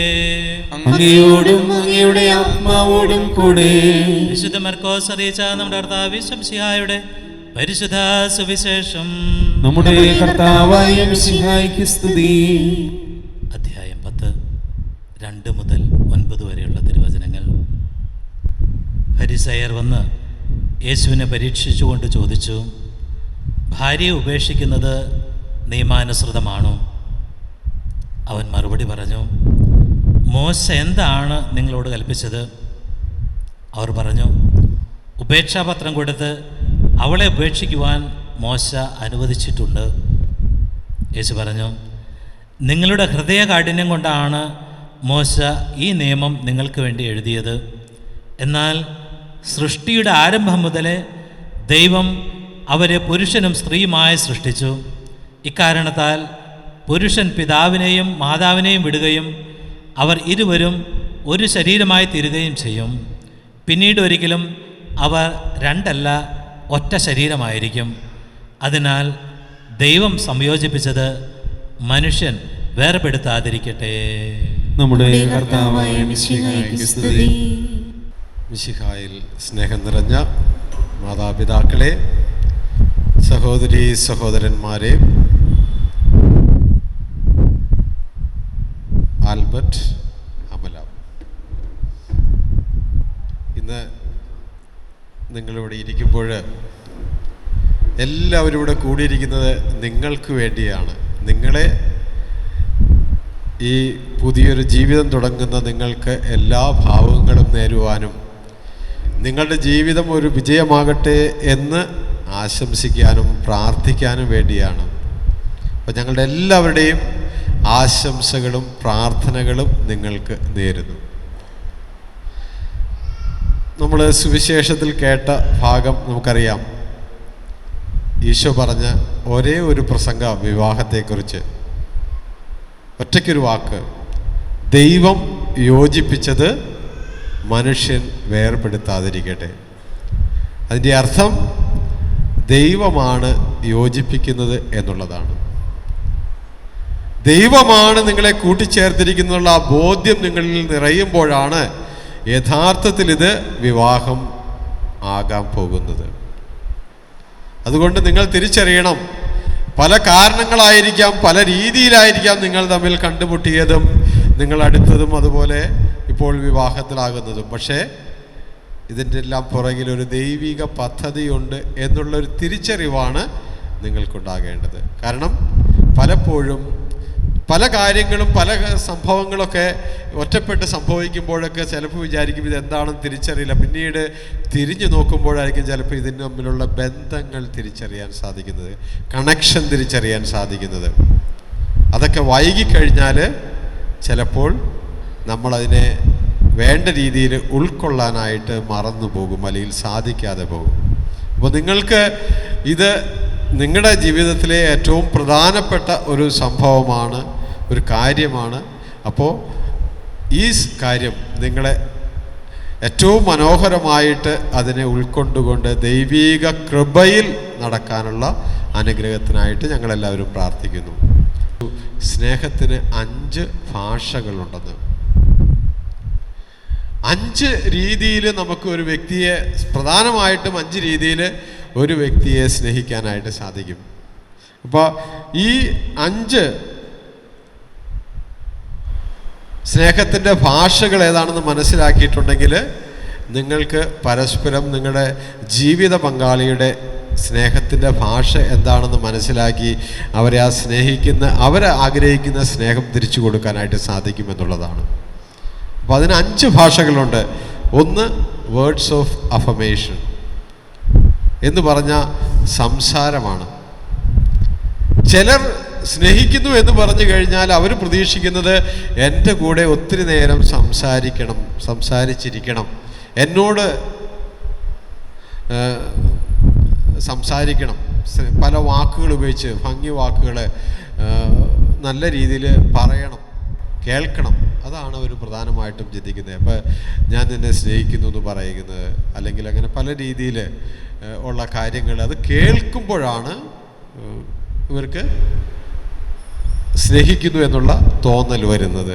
അങ്ങയോടും അങ്ങയുടെ ആത്മാവോടും കൂടെ. വിശുദ്ധ മർക്കോസ് അറിയിച്ച നമ്മുടെ കർത്താവ് ശംസിഹായുടെ പരിശുദ്ധ സുവിശേഷം. നമ്മുടെ കർത്താവായ മിശിഹായ്ക്ക് സ്തുതി. അധ്യായം 10 2 മുതൽ 9 വരെയുള്ള തിരുവചനങ്ങൾ. ഫരിസയർ വന്ന് യേശുവിനെ പരീക്ഷിച്ചുകൊണ്ട് ചോദിച്ചു, ഭാര്യയെ ഉപേക്ഷിക്കുന്നത് നിയമാനുസൃതമാണോ? അവൻ മറുപടി പറഞ്ഞു, മോശ എന്താണ് നിങ്ങളോട് കൽപ്പിച്ചത്? അവർ പറഞ്ഞു, ഉപേക്ഷാപത്രം കൊടുത്ത് അവളെ ഉപേക്ഷിക്കുവാൻ മോശ അനുവദിച്ചിട്ടുണ്ട്. യേശു പറഞ്ഞു, നിങ്ങളുടെ ഹൃദയകാഠിന്യം കൊണ്ടാണ് മോശ ഈ നിയമം നിങ്ങൾക്ക് വേണ്ടി എഴുതിയത്. എന്നാൽ സൃഷ്ടിയുടെ ആരംഭം മുതലേ ദൈവം അവരെ പുരുഷനും സ്ത്രീയുമായി സൃഷ്ടിച്ചു. ഇക്കാരണത്താൽ പുരുഷൻ പിതാവിനെയും മാതാവിനെയും വിടുകയും അവർ ഇരുവരും ഒരു ശരീരമായി തീരുകയും ചെയ്യും. പിന്നീട് ഒരിക്കലും അവർ രണ്ടല്ല, ഒറ്റ ശരീരമായിരിക്കും. അതിനാൽ ദൈവം സംയോജിപ്പിച്ചത് മനുഷ്യൻ വേർപെടുത്താതിരിക്കട്ടെ. നമ്മുടെ കർത്താവായ മിശിഹായ്ക്ക് സ്തുതി. മിശിഹായിൽ സ്നേഹം നിറഞ്ഞ മാതാപിതാക്കളെ, സഹോദരീ സഹോദരന്മാരെ, ആൽബർട്ട്, അമല, ഇന്ന് നിങ്ങളിവിടെ ഇരിക്കുമ്പോൾ എല്ലാവരും ഇവിടെ കൂടിയിരിക്കുന്നത് നിങ്ങൾക്ക് വേണ്ടിയാണ്. നിങ്ങളെ ഈ പുതിയൊരു ജീവിതം തുടങ്ങുന്ന നിങ്ങൾക്ക് എല്ലാ ഭാവങ്ങളും നേരുവാനും നിങ്ങളുടെ ജീവിതം ഒരു വിജയമാകട്ടെ എന്ന് ആശംസിക്കാനും പ്രാർത്ഥിക്കാനും വേണ്ടിയാണ്. അപ്പോൾ ഞങ്ങളുടെ എല്ലാവരുടെയും ആശംസകളും പ്രാർത്ഥനകളും നിങ്ങൾക്ക് നേരുന്നു. നമ്മൾ സുവിശേഷത്തിൽ കേട്ട ഭാഗം നമുക്കറിയാം. ഈശോ പറഞ്ഞ ഒരേ ഒരു പ്രസംഗ വിവാഹത്തെക്കുറിച്ച്, ഒറ്റയ്ക്കൊരു വാക്ക്: ദൈവം യോജിപ്പിച്ചത് മനുഷ്യൻ വേർപെടുത്താതിരിക്കട്ടെ. അതിൻ്റെ അർത്ഥം ദൈവമാണ് യോജിപ്പിക്കുന്നത് എന്നുള്ളതാണ്. ദൈവമാണ് നിങ്ങളെ കൂട്ടിച്ചേർത്തിരിക്കുന്നുള്ള ആ ബോധ്യം നിങ്ങളിൽ നിറയുമ്പോഴാണ് യഥാർത്ഥത്തിൽ ഇത് വിവാഹം ആകാൻ പോകുന്നത്. അതുകൊണ്ട് നിങ്ങൾ തിരിച്ചറിയണം, പല കാരണങ്ങളായിരിക്കാം, പല രീതിയിലായിരിക്കാം നിങ്ങൾ തമ്മിൽ കണ്ടുമുട്ടിയതും നിങ്ങൾ അടുത്തതും അതുപോലെ ഇപ്പോൾ വിവാഹത്തിലാകുന്നതും. പക്ഷേ ഇതിൻ്റെ എല്ലാം പുറകിൽ ഒരു ദൈവിക പദ്ധതിയുണ്ട് എന്നുള്ളൊരു തിരിച്ചറിവാണ് നിങ്ങൾക്കുണ്ടാകേണ്ടത്. കാരണം പലപ്പോഴും പല കാര്യങ്ങളും പല സംഭവങ്ങളൊക്കെ ഒറ്റപ്പെട്ട് സംഭവിക്കുമ്പോഴൊക്കെ ചിലപ്പോൾ വിചാരിക്കും ഇതെന്താണെന്ന് തിരിച്ചറിയില്ല. പിന്നീട് തിരിഞ്ഞു നോക്കുമ്പോഴായിരിക്കും ചിലപ്പോൾ ഇതിന് തമ്മിലുള്ള ബന്ധങ്ങൾ തിരിച്ചറിയാൻ സാധിക്കുന്നത്, കണക്ഷൻ തിരിച്ചറിയാൻ സാധിക്കുന്നത്. അതൊക്കെ വൈകിക്കഴിഞ്ഞാൽ ചിലപ്പോൾ നമ്മളതിനെ വേണ്ട രീതിയിൽ ഉൾക്കൊള്ളാനായിട്ട് മറന്നു പോകും, അല്ലെങ്കിൽ സാധിക്കാതെ പോകും. അപ്പോൾ നിങ്ങൾക്ക് ഇത് നിങ്ങളുടെ ജീവിതത്തിലെ ഏറ്റവും പ്രധാനപ്പെട്ട ഒരു സംഭവമാണ്, ഒരു കാര്യമാണ്. അപ്പോൾ ഈ കാര്യം നിങ്ങളെ ഏറ്റവും മനോഹരമായിട്ട് അതിനെ ഉൾക്കൊണ്ടുകൊണ്ട് ദൈവീക കൃപയിൽ നടക്കാനുള്ള അനുഗ്രഹത്തിനായിട്ട് ഞങ്ങളെല്ലാവരും പ്രാർത്ഥിക്കുന്നു. സ്നേഹത്തിന് 5 ഭാഷകളുണ്ടെന്ന്. 5 രീതിയിൽ നമുക്ക് ഒരു വ്യക്തിയെ, പ്രധാനമായിട്ടും 5 രീതിയിൽ ഒരു വ്യക്തിയെ സ്നേഹിക്കാനായിട്ട് സാധിക്കും. അപ്പോൾ ഈ 5 സ്നേഹത്തിൻ്റെ ഭാഷകൾ ഏതാണെന്ന് മനസ്സിലാക്കിയിട്ടുണ്ടെങ്കിൽ നിങ്ങൾക്ക് പരസ്പരം നിങ്ങളുടെ ജീവിത പങ്കാളിയുടെ സ്നേഹത്തിൻ്റെ ഭാഷ എന്താണെന്ന് മനസ്സിലാക്കി അവരെ അവരെ ആഗ്രഹിക്കുന്ന സ്നേഹം തിരിച്ചു കൊടുക്കാനായിട്ട് സാധിക്കുമെന്നുള്ളതാണ്. അപ്പോൾ അതിന് 5 ഭാഷകളുണ്ട്. ഒന്ന് വേർഡ്സ് ഓഫ് അഫർമേഷൻ എന്ന് പറഞ്ഞ സംസാരമാണ്. ചിലർ സ്നേഹിക്കുന്നു എന്ന് പറഞ്ഞു കഴിഞ്ഞാൽ അവർ പ്രതീക്ഷിക്കുന്നത് എൻ്റെ കൂടെ ഒത്തിരി നേരം സംസാരിച്ചിരിക്കണം, എന്നോട് സംസാരിക്കണം, പല വാക്കുകൾ ഉപയോഗിച്ച് ഭംഗി വാക്കുകൾ നല്ല രീതിയിൽ പറയണം, കേൾക്കണം. അതാണ് അവർ പ്രധാനമായിട്ടും ചിന്തിക്കുന്നത്. അപ്പോൾ ഞാൻ നിന്നെ സ്നേഹിക്കുന്നു എന്ന് പറയുന്നത്, അല്ലെങ്കിൽ അങ്ങനെ പല രീതിയിൽ ഉള്ള കാര്യങ്ങൾ അത് കേൾക്കുമ്പോഴാണ് ഇവർക്ക് സ്നേഹിക്കുന്നു എന്നുള്ള തോന്നൽ വരുന്നത്.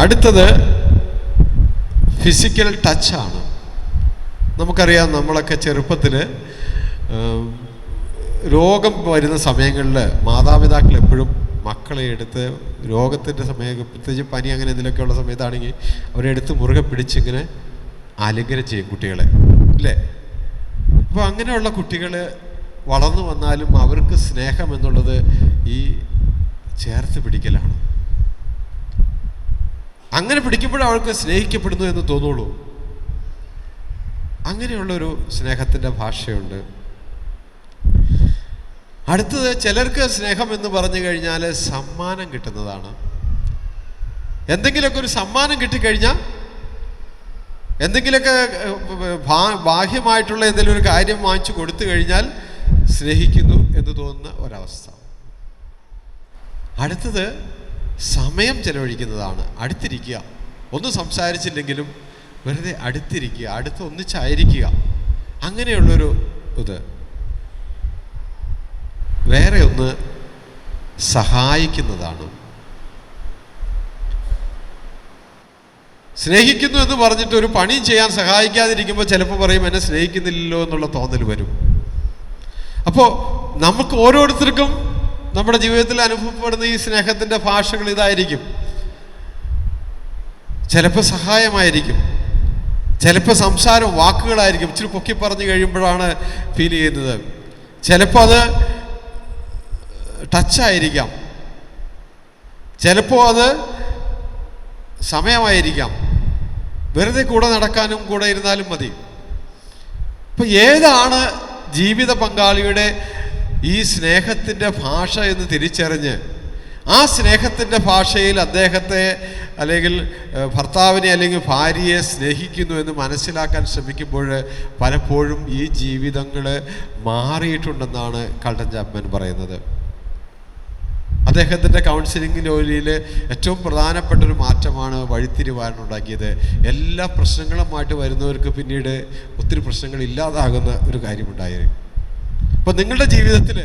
അടുത്തത് ഫിസിക്കൽ ടച്ചാണ്. നമുക്കറിയാം, നമ്മളൊക്കെ ചെറുപ്പത്തിൽ രോഗം വരുന്ന സമയങ്ങളിൽ മാതാപിതാക്കൾ എപ്പോഴും മക്കളെ എടുത്ത്, രോഗത്തിൻ്റെ സമയം പ്രത്യേകിച്ച് പനി അങ്ങനെ എന്തെങ്കിലുമൊക്കെയുള്ള സമയത്താണെങ്കിൽ അവരെ എടുത്ത് മുറുകെ പിടിച്ചിങ്ങനെ ആലിംഗനം ചെയ്യും കുട്ടികളെ, അല്ലേ? അപ്പോൾ അങ്ങനെയുള്ള കുട്ടികൾ വളർന്നു വന്നാലും അവർക്ക് സ്നേഹം എന്നുള്ളത് ഈ ചേർത്ത് പിടിക്കലാണ്. അങ്ങനെ പിടിക്കുമ്പോഴും അവർക്ക് സ്നേഹിക്കപ്പെടുന്നു എന്ന് തോന്നുള്ളൂ. അങ്ങനെയുള്ളൊരു സ്നേഹത്തിൻ്റെ ഭാഷയുണ്ട്. അടുത്തത്, ചിലർക്ക് സ്നേഹം എന്ന് പറഞ്ഞു കഴിഞ്ഞാൽ സമ്മാനം കിട്ടുന്നതാണ്. എന്തെങ്കിലുമൊക്കെ ഒരു സമ്മാനം കിട്ടിക്കഴിഞ്ഞാൽ, എന്തെങ്കിലുമൊക്കെ ബാഹ്യമായിട്ടുള്ള എന്തെങ്കിലും ഒരു കാര്യം വാങ്ങിച്ചു കൊടുത്തു കഴിഞ്ഞാൽ സ്നേഹിക്കുന്നു എന്ന് തോന്നുന്ന ഒരവസ്ഥ. അടുത്തത് സമയം ചെലവഴിക്കുന്നതാണ്. അടുത്തിരിക്കുക, ഒന്നും സംസാരിച്ചില്ലെങ്കിലും വെറുതെ അടുത്തിരിക്കുക, അടുത്ത് ഒന്നിച്ചായിരിക്കുക, അങ്ങനെയുള്ളൊരു ഇത്. വേറെ ഒന്ന് സഹായിക്കുന്നതാണ്. സ്നേഹിക്കുന്നു എന്ന് പറഞ്ഞിട്ട് ഒരു പണിയും ചെയ്യാൻ സഹായിക്കാതിരിക്കുമ്പോൾ ചിലപ്പോൾ പറയും എന്നെ സ്നേഹിക്കുന്നില്ലല്ലോ എന്നുള്ള തോന്നൽ വരും. അപ്പോൾ നമുക്ക് ഓരോരുത്തർക്കും നമ്മുടെ ജീവിതത്തിൽ അനുഭവപ്പെടുന്ന ഈ സ്നേഹത്തിൻ്റെ ഭാഷകൾ ഇതായിരിക്കും. ചിലപ്പോൾ സഹായമായിരിക്കും, ചിലപ്പോൾ സംസാരം വാക്കുകളായിരിക്കും, ഇച്ചിരി പൊക്കി പറഞ്ഞു കഴിയുമ്പോഴാണ് ഫീൽ ചെയ്യുന്നത്. ചിലപ്പോൾ അത് ടച്ചായിരിക്കാം, ചിലപ്പോൾ അത് സമയമായിരിക്കാം, വെറുതെ കൂടെ നടക്കാനും കൂടെ ഇരുന്നാലും മതി. അപ്പം ഏതാണ് ജീവിത പങ്കാളിയുടെ ഈ സ്നേഹത്തിൻ്റെ ഭാഷ എന്ന് തിരിച്ചറിഞ്ഞ് ആ സ്നേഹത്തിൻ്റെ ഭാഷയിൽ അദ്ദേഹത്തെ അല്ലെങ്കിൽ ഭർത്താവിനെ അല്ലെങ്കിൽ ഭാര്യയെ സ്നേഹിക്കുന്നു എന്ന് മനസ്സിലാക്കാൻ ശ്രമിക്കുമ്പോൾ പലപ്പോഴും ഈ ജീവിതങ്ങൾ മാറിയിട്ടുണ്ടെന്നാണ് കൾട്ടൻ ചാപ്മാൻ പറയുന്നത്. അദ്ദേഹത്തിൻ്റെ കൗൺസിലിംഗ് ജോലിയിൽ ഏറ്റവും പ്രധാനപ്പെട്ടൊരു മാറ്റമാണ് വഴിത്തിരിവാനുണ്ടാക്കിയത്. എല്ലാ പ്രശ്നങ്ങളുമായിട്ട് വരുന്നവർക്ക് പിന്നീട് ഒത്തിരി പ്രശ്നങ്ങൾ ഇല്ലാതാകുന്ന ഒരു കാര്യമുണ്ടായിരുന്നു. അപ്പോൾ നിങ്ങളുടെ ജീവിതത്തിൽ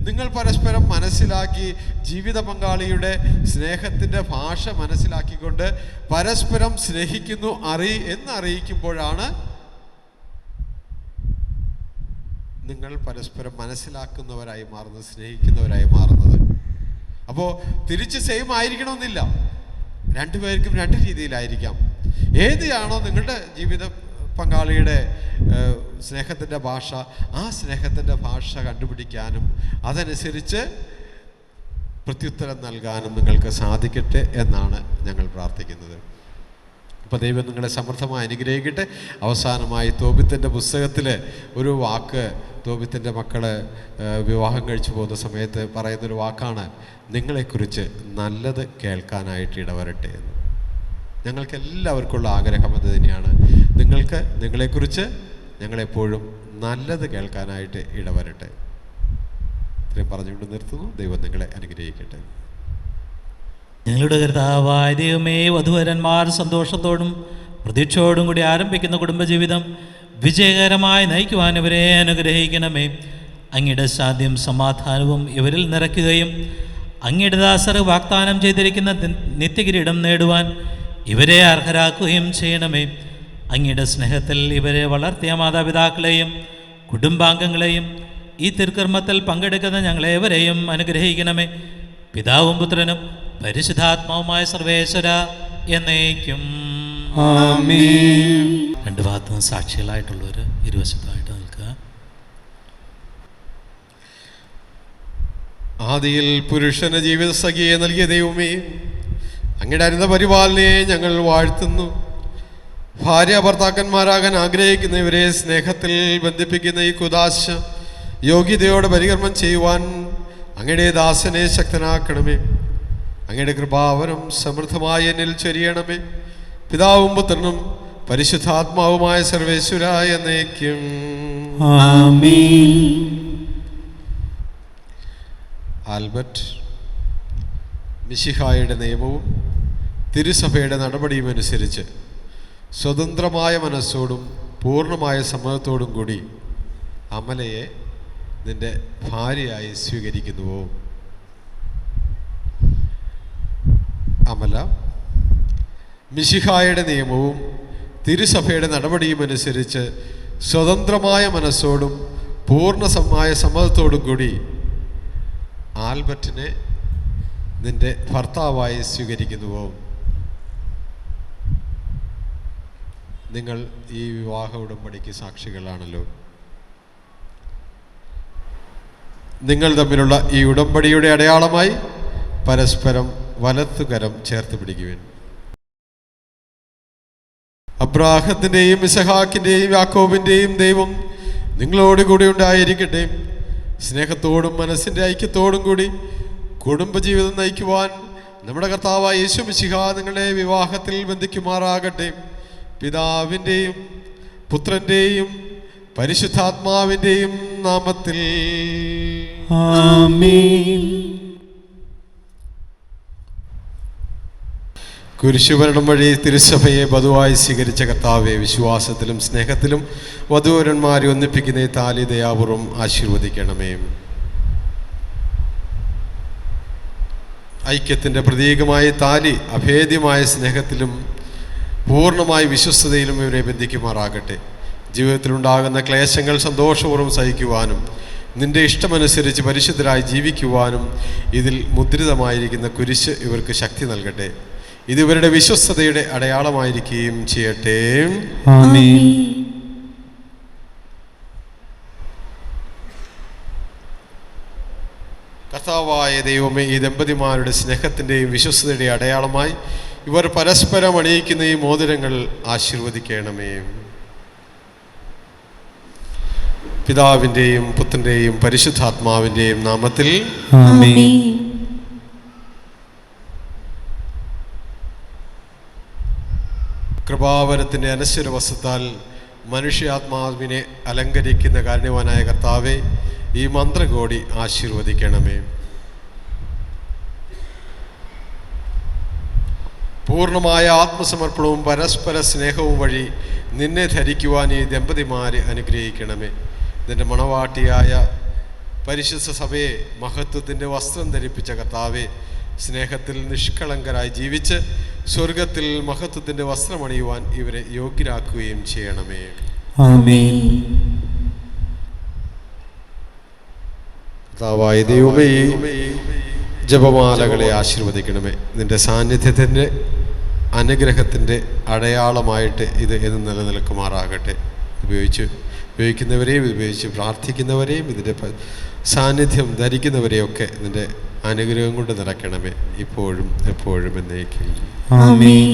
നിങ്ങൾ പരസ്പരം മനസ്സിലാക്കി ജീവിത പങ്കാളിയുടെ സ്നേഹത്തിൻ്റെ ഭാഷ മനസ്സിലാക്കിക്കൊണ്ട് പരസ്പരം സ്നേഹിക്കുന്നു എന്നറിയിക്കുമ്പോഴാണ് നിങ്ങൾ പരസ്പരം മനസ്സിലാക്കുന്നവരായി മാറുന്നത്, സ്നേഹിക്കുന്നവരായി മാറുന്നത്. അപ്പോൾ തിരിച്ച് സെയിം ആയിരിക്കണമെന്നില്ല, രണ്ടുപേർക്കും രണ്ട് രീതിയിലായിരിക്കാം. ഏതാണോ നിങ്ങളുടെ ജീവിത പങ്കാളിയുടെ സ്നേഹത്തിൻ്റെ ഭാഷ, ആ സ്നേഹത്തിൻ്റെ ഭാഷ കണ്ടുപിടിക്കാനും അതനുസരിച്ച് പ്രത്യുത്തരം നൽകാനും നിങ്ങൾക്ക് സാധിക്കട്ടെ എന്നാണ് ഞങ്ങൾ പ്രാർത്ഥിക്കുന്നത്. അപ്പോൾ ദൈവം നിങ്ങളെ സമൃദ്ധമായി അനുഗ്രഹിക്കട്ടെ. അവസാനമായി തോബിത്തിൻ്റെ പുസ്തകത്തിൽ ഒരു വാക്ക്, തോബിത്തിൻ്റെ മക്കൾ വിവാഹം കഴിച്ചു പോകുന്ന സമയത്ത് പറയുന്നൊരു വാക്കാണ്, നിങ്ങളെക്കുറിച്ച് നല്ലത് കേൾക്കാനായിട്ട് ഇടവരട്ടെ എന്ന്. ഞങ്ങൾക്ക് എല്ലാവർക്കുള്ള ആഗ്രഹം അത് തന്നെയാണ്. നിങ്ങളെക്കുറിച്ച് ഞങ്ങളെപ്പോഴും നല്ലത് കേൾക്കാനായിട്ട് ഇടവരട്ടെ. ഇത്രയും പറഞ്ഞുകൊണ്ട് നിർത്തുന്നു. ദൈവം നിങ്ങളെ അനുഗ്രഹിക്കട്ടെ. ഞങ്ങളുടെ കർത്താവായ ദൈവമേ, വധൂവരന്മാർ സന്തോഷത്തോടും പ്രതീക്ഷയോടും കൂടി ആരംഭിക്കുന്ന കുടുംബജീവിതം വിജയകരമായി നയിക്കുവാൻ ഇവരെ അനുഗ്രഹിക്കണമേ. അങ്ങയുടെ ശാന്തിയും സമാധാനവും ഇവരിൽ നിറയ്ക്കുകയും അങ്ങയുടെ ദാസർ വാഗ്ദാനം ചെയ്തിരിക്കുന്ന നിത്യകിരീടം നേടുവാൻ ഇവരെ അർഹരാക്കുകയും ചെയ്യണമേ. അങ്ങയുടെ സ്നേഹത്തിൽ ഇവരെ വളർത്തിയ മാതാപിതാക്കളെയും കുടുംബാംഗങ്ങളെയും ഈ തിരുക്കർമ്മത്തിൽ പങ്കെടുക്കുന്ന ഞങ്ങളേവരെയും അനുഗ്രഹിക്കണമേ. പിതാവും പുത്രനും പരിശുദ്ധാത്മാവുമായ സർവേശ്വര എന്നേക്കും ആമേൻ. രണ്ട് ഭാഗത്തും സാക്ഷികളായിട്ടുള്ളവർ ഇരുവശത്തായിട്ട് നിൽക്കുക. ആദിയിൽ പുരുഷന് ജീവിത സഖിയെ നൽകിയ ദൈവമേ, അങ്ങയുടെ അരുന്ന പരിപാലനയെ ഞങ്ങൾ വാഴ്ത്തുന്നു. ഭാര്യ ഭർത്താക്കന്മാരാകാൻ ആഗ്രഹിക്കുന്നവരെ സ്നേഹത്തിൽ ബന്ധിപ്പിക്കുന്ന ഈ കുദാശ യോഗ്യതയോടെ പരികർമ്മം ചെയ്യുവാൻ അങ്ങയുടെ ദാസനെ ശക്തനാക്കണമേ. അങ്ങയുടെ കൃപാവരം സമൃദ്ധമായി എന്നിൽ ചൊരിയണമേ. പിതാവും പുത്രനും പരിശുദ്ധാത്മാവുമായ സർവേശ്വരായ എന്നേക്കും ആമേൻ. ആൽബർട്ട്, മിശിഹായുടെ നിയമവും തിരുസഭയുടെ നടപടിയും അനുസരിച്ച് സ്വതന്ത്രമായ മനസ്സോടും പൂർണ്ണമായ സമ്മതത്തോടും കൂടി അമലയെ നിന്റെ ഭാര്യയായി സ്വീകരിക്കുന്നുവോ? അമല, മിശിഹായുടെ നിയമവും തിരുസഭയുടെ നടപടിയും അനുസരിച്ച് സ്വതന്ത്രമായ മനസ്സോടും പൂർണ്ണമായ സമ്മതത്തോടും കൂടി ആൽബർട്ടിനെ നിന്റെ ഭർത്താവായി സ്വീകരിക്കുന്നുവോ? നിങ്ങൾ ഈ വിവാഹ ഉടമ്പടിക്ക് സാക്ഷികളാണല്ലോ. നിങ്ങൾ തമ്മിലുള്ള ഈ ഉടമ്പടിയുടെ അടയാളമായി പരസ്പരം വലത്തുകരം ചേർത്ത് പിടിക്കുവിൻ. അബ്രാഹത്തിൻ്റെയും ഇസഹാക്കിൻ്റെയും യാക്കോബിൻ്റെയും ദൈവം നിങ്ങളോടുകൂടി ഉണ്ടായിരിക്കട്ടെ. സ്നേഹത്തോടും മനസ്സിൻ്റെ ഐക്യത്തോടും കൂടി കുടുംബജീവിതം നയിക്കുവാൻ നമ്മുടെ കർത്താവായ യേശു മിശിഹ നിങ്ങളെ വിവാഹത്തിൽ ബന്ധിക്കുമാറാകട്ടെ. പിതാവിൻ്റെയും പുത്രൻ്റെയും പരിശുദ്ധാത്മാവിൻ്റെയും നാമത്തിൽ ആമേൻ. കുരിശുമരണം വഴി തിരുസഭയെ വധുവായി സ്വീകരിച്ച കർത്താവെ, വിശ്വാസത്തിലും സ്നേഹത്തിലും വധൂവരന്മാരെ ഒന്നിപ്പിക്കുന്ന ഈ താലി ദയാപൂർവം ആശീർവദിക്കണമേ. ഐക്യത്തിൻ്റെ പ്രതീകമായ താലി അഭേദ്യമായ സ്നേഹത്തിലും പൂർണ്ണമായ വിശ്വസ്തതയിലും ഇവരെ ബന്ധിക്കുമാറാകട്ടെ. ജീവിതത്തിലുണ്ടാകുന്ന ക്ലേശങ്ങൾ സന്തോഷപൂർവ്വം സഹിക്കുവാനും നിന്റെ ഇഷ്ടമനുസരിച്ച് പരിശുദ്ധരായി ജീവിക്കുവാനും ഇതിൽ മുദ്രിതമായിരിക്കുന്ന കുരിശ് ഇവർക്ക് ശക്തി നൽകട്ടെ. ഇത് ഇവരുടെ വിശ്വസ്തതയുടെ അടയാളമായിരിക്കുകയും ചെയ്യട്ടെ. ആമേൻ. കർത്താവായ ദൈവമേ, ഈ ദമ്പതിമാരുടെ സ്നേഹത്തിൻ്റെയും വിശ്വസ്തതയുടെയും അടയാളമായി ഇവർ പരസ്പരം അണിയിക്കുന്ന ഈ മോതിരങ്ങൾ ആശീർവദിക്കണമേ. പിതാവിൻ്റെയും പുത്രൻ്റെയും പരിശുദ്ധാത്മാവിൻ്റെയും നാമത്തിൽ ആമേൻ. കൃപാവരത്തിൻ്റെ അനശ്വര വസ്തുത്താൽ മനുഷ്യാത്മാവിനെ അലങ്കരിക്കുന്ന കാരുണ്യവാനായ കർത്താവെ, ഈ മന്ത്രകോടി ആശീർവദിക്കണമേ. പൂർണ്ണമായ ആത്മസമർപ്പണവും പരസ്പര സ്നേഹവും വഴി നിന്നെ ധരിക്കുവാൻ ഈ ദമ്പതിമാരെ അനുഗ്രഹിക്കണമേ. നിന്റെ മണവാട്ടിയായ പരിശുദ്ധ സഭയെ മഹത്വത്തിൻ്റെ വസ്ത്രം ധരിപ്പിച്ച കർത്താവെ, സ്നേഹത്തിൽ നിഷ്കളങ്കരായി ജീവിച്ച് സ്വർഗത്തിൽ മഹത്വത്തിൻ്റെ വസ്ത്രമണിയുവാൻ ഇവരെ യോഗ്യരാക്കുകയും ചെയ്യണമേ. ആമേൻ. കർത്താവായ ദൈവമേ, ജപമാലകളെ ആശീർവദിക്കണമേ. നിന്റെ സാന്നിധ്യത്തിൻ്റെ അനുഗ്രഹത്തിൻ്റെ അടയാളമായിട്ട് ഇത് എന്ന് നിലനിൽക്കുമാറാകട്ടെ. ഉപയോഗിക്കുന്നവരെയും ഉപയോഗിച്ച് പ്രാർത്ഥിക്കുന്നവരെയും ഇതിൻ്റെ സാന്നിധ്യം ധരിക്കുന്നവരെയൊക്കെ നിന്റെ അനുഗ്രഹം കൊണ്ട് നിറയ്ക്കണമേ, ഇപ്പോഴും എപ്പോഴും എന്നേക്കും. ആമേൻ.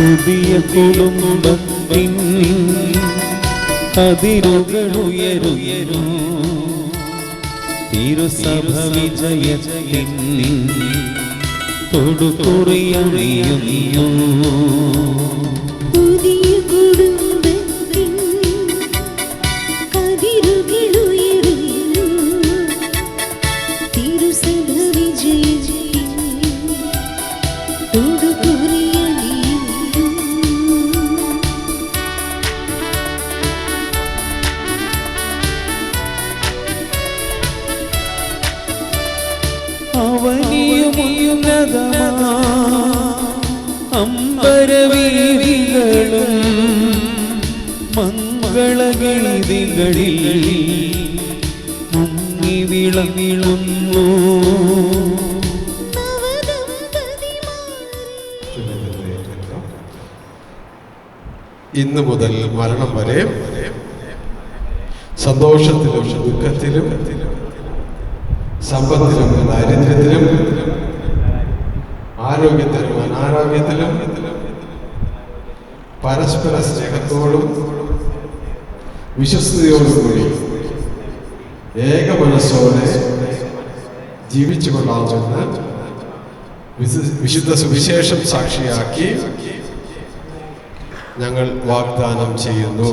പുതിയ കുടുംബത്തിൻ അതിരുകളുയരുയരും തിരുസഭ വിജയത്തിൻ തൊടുകുറിയണിയുന്നു. പുതിയ കുടുംബത്തിൻ അതിരുകളുയരുന്നു തിരുസഭ വിജയത്തിൻ തൊടുകുറിയണിയുന്നു. അവനിയുമുന്നതമാ അമ്പരവീതികളും മംഗളഗീതികളിൽ മുങ്ങി വിളവിളുന്നു. ഇന്നു മുതൽ മരണം വരെ സന്തോഷത്തിലും ദുഃഖത്തിലും സമ്പത്തിലും ദാരിദ്ര്യത്തിലും ആരോഗ്യത്തിലും അനാരോഗ്യത്തിലും പരസ്പര സ്നേഹത്തോടും വിശ്വസ്തയോടും കൂടി ഏക മനസ്സോടെ ജീവിച്ചു കൊള്ളാമെന്ന് വിശുദ്ധ സുവിശേഷം സാക്ഷിയാക്കി ഞങ്ങൾ വാഗ്ദാനം ചെയ്യുന്നു.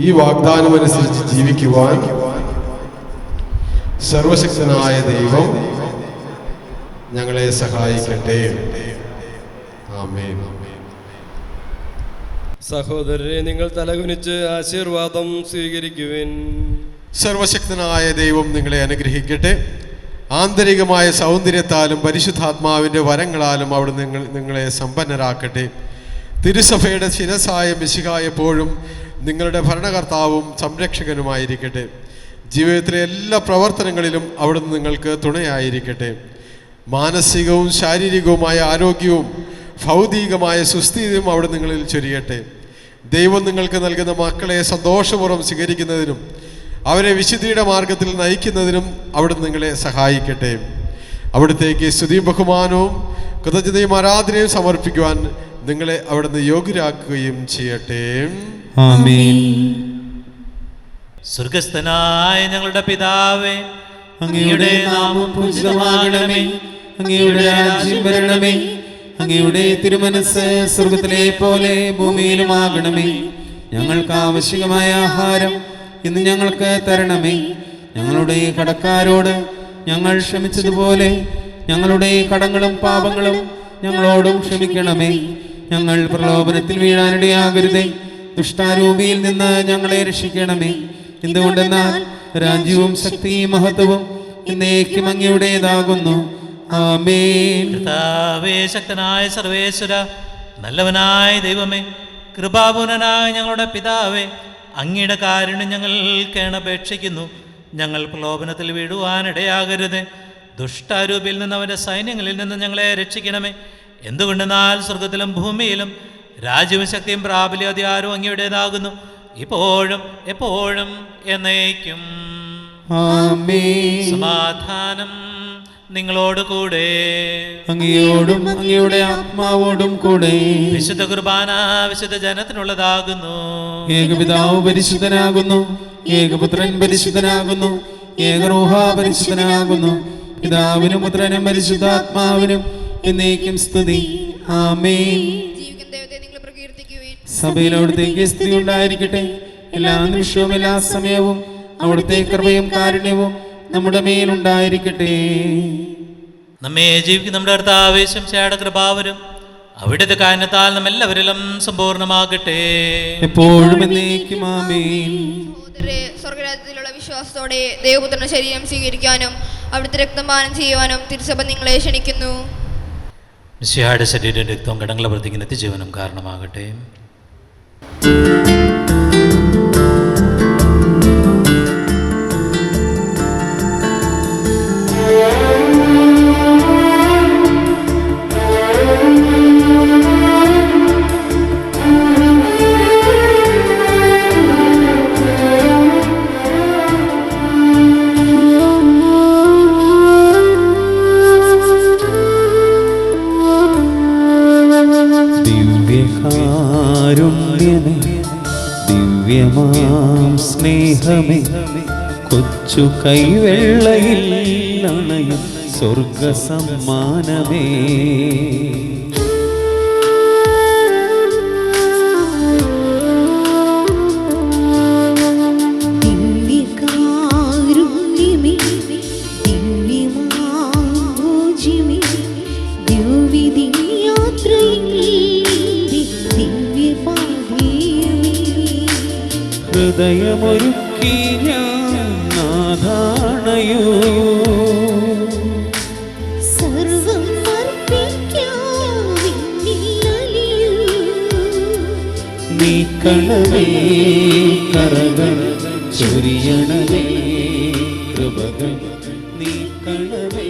ഈ വാഗ്ദാനമനുസരിച്ച് ജീവിക്കുവാൻ സർവശക്തനായ ദൈവം ഞങ്ങളെ സഹായിക്കട്ടെ. ആമേൻ. സഹോദരരെ, നിങ്ങൾ തലകുനിച്ച് ആശീർവാദം സ്വീകരിക്കുവിൻ. സർവശക്തനായ ദൈവം നിങ്ങളെ അനുഗ്രഹിക്കട്ടെ. ആന്തരികമായ സൗന്ദര്യത്താലും പരിശുദ്ധാത്മാവിൻ്റെ വരങ്ങളാലും അവിടെ നിങ്ങളെ സമ്പന്നരാക്കട്ടെ. തിരുസഭയുടെ ശിരസായ മിശിഹായ എപ്പോഴും നിങ്ങളുടെ ഭരണകർത്താവും സംരക്ഷകനുമായിരിക്കട്ടെ. ജീവിതത്തിലെ എല്ലാ പ്രവർത്തനങ്ങളിലും അവിടുന്ന് നിങ്ങൾക്ക് തുണയായിരിക്കട്ടെ. മാനസികവും ശാരീരികവുമായ ആരോഗ്യവും ഭൗതികമായ സുസ്ഥിതിയും അവിടെ നിങ്ങളിൽ ചൊരിയട്ടെ. ദൈവം നിങ്ങൾക്ക് നൽകുന്ന മക്കളെ സന്തോഷപൂർവ്വം സ്വീകരിക്കുന്നതിനും അവരെ വിശുദ്ധിയുടെ മാർഗത്തിൽ നയിക്കുന്നതിനും അവിടുന്ന് നിങ്ങളെ സഹായിക്കട്ടെ. അവിടുത്തേക്ക് സ്തുതിയും ബഹുമാനവും കൃതജ്ഞതയും ആരാധനയും സമർപ്പിക്കുവാൻ നിങ്ങളെ അവിടുന്ന് യോഗ്യരാക്കുകയും ചെയ്യട്ടെ. ആമേൻ. സ്വർഗസ്ഥനായ ഞങ്ങളുടെ പിതാവേ, അങ്ങയുടെ നാമം പൂജിതമാകണമേ. അങ്ങയുടെ രാജ്യം വരണമേ. അങ്ങയുടെ തിരുമനസ്സ് സ്വർഗത്തിലെ പോലെ ഭൂമിയിലുമാകണമേ. ഞങ്ങൾക്ക് ആവശ്യമായ ആഹാരം ഇന്ന് ഞങ്ങൾക്ക് തരണമേ. ഞങ്ങളുടെ കടക്കാരോട് ഞങ്ങൾ ക്ഷമിച്ചതുപോലെ ഞങ്ങളുടെ കടങ്ങളും പാപങ്ങളും ഞങ്ങളോടും ക്ഷമിക്കണമേ. ഞങ്ങൾ പ്രലോഭനത്തിൽ വീഴാനിടയാകരുതേ. ദുഷ്ടാരൂപിയിൽ നിന്ന് ഞങ്ങളെ രക്ഷിക്കണമേ. എന്തുകൊണ്ടെന്നാൽ രാജ്യവും ശക്തിയും മഹത്വവും എന്നേക്കും അങ്ങയുടേതാകുന്നു. ആമേൻ. കർത്താവേ, ശക്തനായ സർവേശ്വര, നല്ലവനായ ദൈവമേ, കൃപാപൂർണനായ ഞങ്ങളുടെ പിതാവേ, അങ്ങയുടെ കാരുണ്യം ഞങ്ങൾ കേണപേക്ഷിക്കുന്നു. ഞങ്ങൾ പ്രലോഭനത്തിൽ വീഴുവാനിടയാകരുത്. ദുഷ്ടാരൂപിൽ നിന്ന് അവൻ്റെ സൈന്യങ്ങളിൽ നിന്ന് ഞങ്ങളെ രക്ഷിക്കണമേ. എന്തുകൊണ്ടെന്നാൽ സ്വർഗത്തിലും ഭൂമിയിലും രാജ്യവും ശക്തിയും പ്രാബല്യ അധികാരവും അങ്ങയുടേതാകുന്നു, ഇപ്പോഴും എപ്പോഴും എന്നേക്കും. ആമേൻ. സമാധാനം നിങ്ങളോട് കൂടെ, അങ്ങയോടും അങ്ങയുടെ ആത്മാവോടും കൂടെ. വിശുദ്ധ കുർബാന വിശുദ്ധ ജനത്തിനുള്ളതാകുന്നു. ഏകപിതാവ് പരിശുദ്ധനാകുന്നു, ഏകപുത്രൻ പരിശുദ്ധനാകുന്നു, ഏകറൂഹ പരിശുദ്ധനാകുന്നു. പിതാവിനും പുത്രനും പരിശുദ്ധാത്മാവിനും എന്നേക്കും സ്തുതി. ആമേൻ. ജീവിക്കുന്ന ദൈവത്തെ നിങ്ങൾ പ്രകീർത്തിക്കുവിൻ. സഭയിൽ അവിടുത്തേക്ക് സ്തുതി ഉണ്ടായിരിക്കട്ടെ. എല്ലാ നിമിഷവും എല്ലാ സമയവും അവിടുത്തെ കൃപയും കാരുണ്യവും നമ്മുടെ മേലുണ്ടായിരിക്കട്ടെ. നമ്മെ ജീവിക്കുന്ന നമ്മുടെ കർത്താവേ ശംശയുടെ കൃപാവരും അവിടുത്തെ കാരണത്താൽ നമ്മെല്ലാവരിലും സമ്പൂർണ്ണമാകട്ടെ. എപ്പോഴും എന്നേക്കും ആമേൻ. സഹോദരരെ, സ്വർഗരാജ്യത്തിലുള്ള വിശ്വാസത്തോടെ ദൈവപുത്രന്റെ ശരീരം സ്വീകരിക്കാനും അവിടുത്തെ രക്തപാനം ചെയ്യുവാനും തിരുസഭ നിങ്ങളെ ക്ഷണിക്കുന്നു. മിശിഹായുടെ ശരീരം രക്തവും കടങ്ങളെ വർദ്ധിക്കുന്ന നിത്യജീവനം കാരണമാകട്ടെ. ദിവ്യമാം സ്നേഹമേ, കൊച്ചു കൈവെള്ളയിൽ അണയും സ്വർഗ സമ്മാനമേ. ദിവ്യകാരുണ്യമേ, ദിവ്യമാഭോജ്യമേ, ദിവ്യയാത്രയിൽ ദിവ്യപാഥേയമേ. ഹൃദയമൊരുക്കി ഞാൻ നാഥാണയോ, സർവം അർപ്പിക്കാവിന്നിലലിയൂ. നീക്കണമേ കരകൾ ചൊരിയണമേ കൃപകൾ, നീക്കണമേ.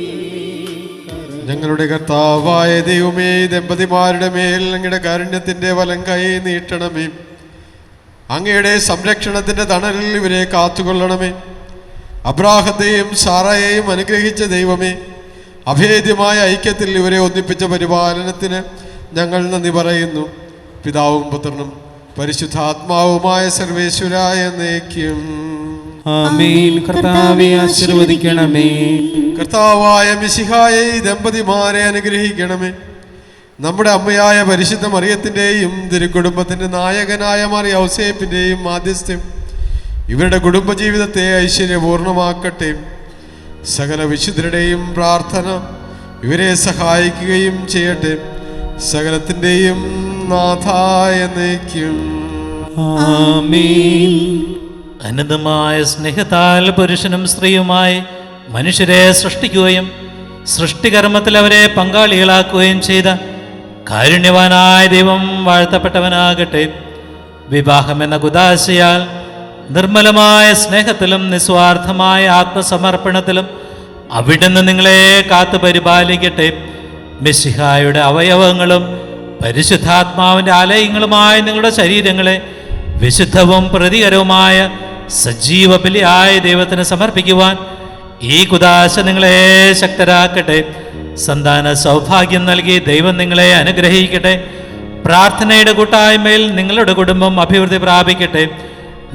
ഞങ്ങളുടെ കർത്താവായ ദൈവമേ, ദമ്പതിമാരുടെ മേൽ അങ്ങയുടെ കാരുണ്യത്തിൻ്റെ വലം കൈ നീട്ടണമേ. അങ്ങയുടെ സംരക്ഷണത്തിൻ്റെ തണലിൽ ഇവരെ കാത്തുകൊള്ളണമേ. അബ്രാഹത്തെയും സാറയെയും അനുഗ്രഹിച്ച ദൈവമേ, അഭേദ്യമായ ഐക്യത്തിൽ ഇവരെ ഒന്നിപ്പിച്ച പരിപാലനത്തിന് ഞങ്ങൾ നന്ദി പറയുന്നു. പിതാവും പുത്രനും പരിശുദ്ധാത്മാവുമായ സർവേശ്വരായ എന്നേക്കും ആമേൻ. കർത്താവേ ആശീർവദിക്കണമേ. കർത്താവായ മിശിഹായെ ഈ ദമ്പതിമാരെ അനുഗ്രഹിക്കണമേ. നമ്മുടെ അമ്മയായ പരിശുദ്ധ മറിയത്തിൻ്റെയും തിരുക്കുടുംബത്തിൻ്റെ നായകനായ മറിയ ഔസേപ്പിൻ്റെയും മാധ്യസ്ഥ്യം ഇവരുടെ കുടുംബജീവിതത്തെ ഐശ്വര്യപൂർണ്ണമാക്കട്ടെ. സകല വിശുദ്ധരുടെയും പ്രാർത്ഥന ഇവരെ സഹായിക്കുകയും ചെയ്യട്ടെ. സകലത്തിൻ്റെയും നാഥായ എന്നേക്കും ആമേൻ. അനന്തമായ സ്നേഹത്താൽ പുരുഷനും സ്ത്രീയുമായി മനുഷ്യരെ സൃഷ്ടിക്കുകയും സൃഷ്ടികർമ്മത്തിൽ അവരെ പങ്കാളികളാക്കുകയും ചെയ്ത കാരുണ്യവാനായ ദൈവം വാഴ്ത്തപ്പെട്ടവനാകട്ടെ. വിവാഹം എന്ന കുദാശയാൽ നിർമ്മലമായ സ്നേഹത്തിലും നിസ്വാർത്ഥമായ ആത്മസമർപ്പണത്തിലും അവിടുന്ന് നിങ്ങളെ കാത്തു പരിപാലിക്കട്ടെ. മിശിഹായുടെ അവയവങ്ങളും പരിശുദ്ധാത്മാവിൻ്റെ ആലയങ്ങളുമായ നിങ്ങളുടെ ശരീരങ്ങളെ വിശുദ്ധവും പ്രതികരവുമായ സജീവ ബലിയായ ദൈവത്തിന് സമർപ്പിക്കുവാൻ ഈ കുദാശ നിങ്ങളെ ശക്തരാക്കട്ടെ. സന്താന സൗഭാഗ്യം നൽകി ദൈവം നിങ്ങളെ അനുഗ്രഹിക്കട്ടെ. പ്രാർത്ഥനയുടെ കൂട്ടായ്മയിൽ നിങ്ങളുടെ കുടുംബം അഭിവൃദ്ധി പ്രാപിക്കട്ടെ.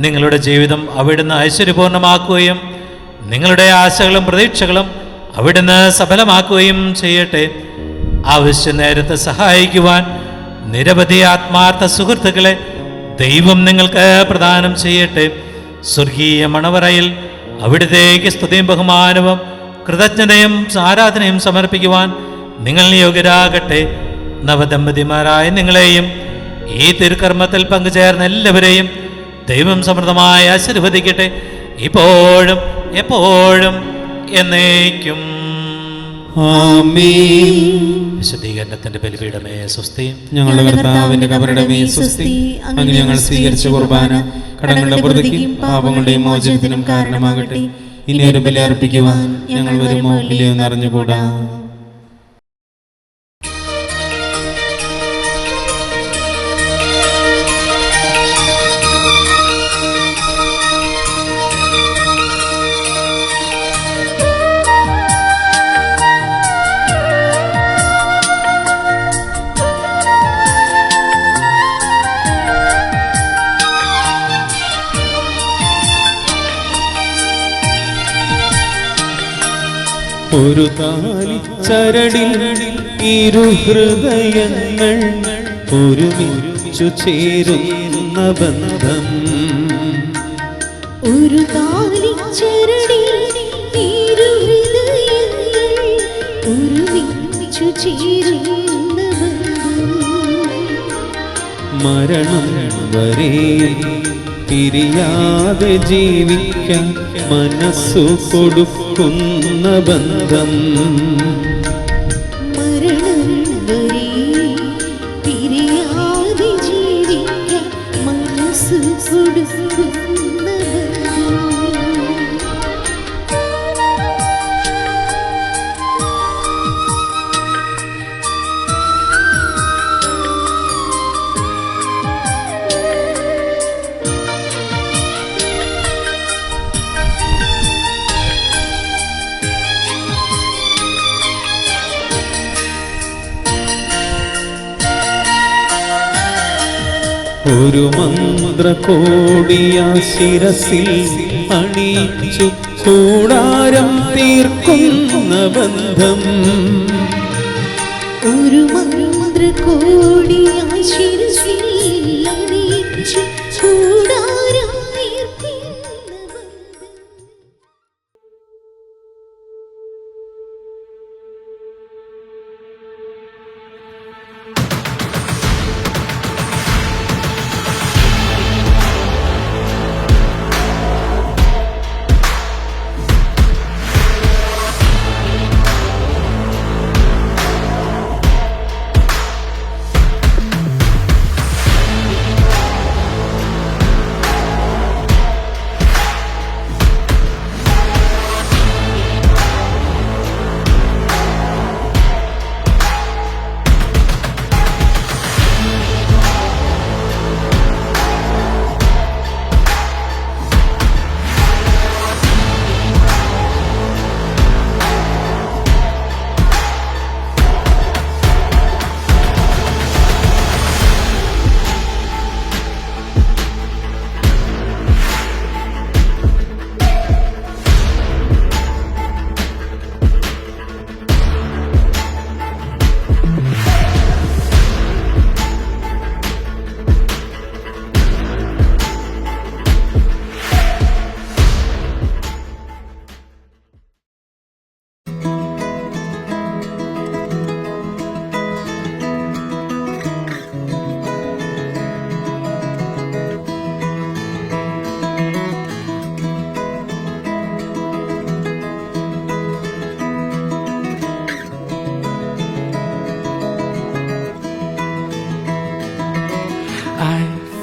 നിങ്ങളുടെ ജീവിതം അവിടുന്ന് ഐശ്വര്യപൂർണ്ണമാക്കുകയും നിങ്ങളുടെ ആശകളും പ്രതീക്ഷകളും അവിടുന്ന് സഫലമാക്കുകയും ചെയ്യട്ടെ. ആവശ്യ നേരത്തെ സഹായിക്കുവാൻ നിരവധി ആത്മാർത്ഥ സുഹൃത്തുക്കളെ ദൈവം നിങ്ങൾക്ക് പ്രദാനം ചെയ്യട്ടെ. സ്വർഗീയ മണവറയിൽ അവിടുത്തേക്ക് സ്തുതിയും ബഹുമാനവും കൃതജ്ഞതയും ആരാധനയും സമർപ്പിക്കുവാൻ നിങ്ങൾ യോഗ്യരാകട്ടെ. നവദമ്പതിമാരായ നിങ്ങളെയും ഈ തിരുക്കർമ്മത്തിൽ പങ്കുചേർന്ന എല്ലാവരെയും ദൈവം സമൃദ്ധമായി ആശീർവദിക്കട്ടെ, ഇപ്പോഴും എപ്പോഴും എന്നേക്കും. ആമേൻ. വിശുദ്ധീകരണത്തിന്റെ ബലിപീഠമേ സ്വസ്തി. ഞങ്ങളുടെ കർത്താവിന്റെ കബറിടമേ സ്വസ്തി. അങ്ങ് ഞങ്ങൾ സ്വീകരിച്ച കുർബാന കടങ്ങളുടെ പുറത്തേക്കും പാപങ്ങളുടെയും മോചനത്തിനും കാരണമാകട്ടെ. ഇനി ഒരു ബലി അർപ്പിക്കുവാൻ ഞങ്ങൾ വരുമോ ഇല്ലയോ എന്നറിഞ്ഞുകൂടാ. ഒരു താലിച്ചരടിൽ ഇരുഹൃദയങ്ങൾ ഒരുമിച്ചു ചേരുന്ന ബന്ധം. ഒരു താലിച്ചരടിൽ ഇരുഹൃദയങ്ങൾ ഒരുമിച്ചു ചേരുന്ന ബന്ധം. മരണം വരെ പിരിയാതെ ജീവിക്കാൻ മനസ്സു കൊടുക്കുന്ന ബന്ധം. മരണം വരെ പിരിയാതെ ജീവിക്കാൻ മനസ്സു കൊടുക്കുന്ന ബന്ധം. ഒരു മന്ത്രകോടിയ ശിരസിൽ അണിയിച്ചു കൂടാരം തീർക്കുന്ന ബന്ധം. ഒരു മന്ത്രകോടിയായി ശിരസിൽ അണിയിച്ചു കൂടാരം തീർക്കുന്ന ബന്ധം.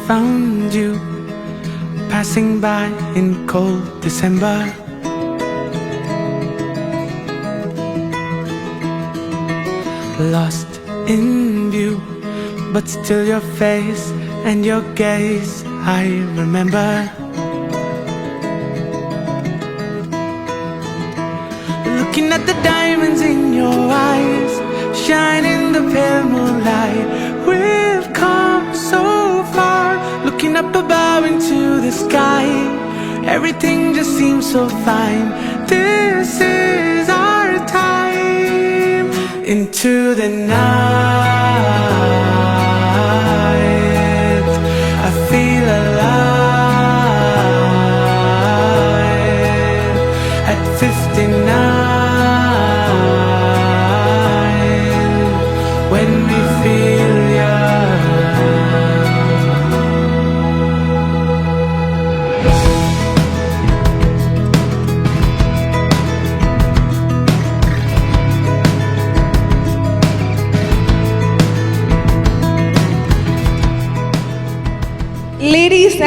found you passing by in cold December. Lost in view, but still your face and your gaze I remember. Looking at the diamonds in your eyes, shine in the pale moonlight. We've come so far, looking up above into the sky. Everything just seems so fine. This is our time. Into the night, I feel alive. At 59, when we feel young.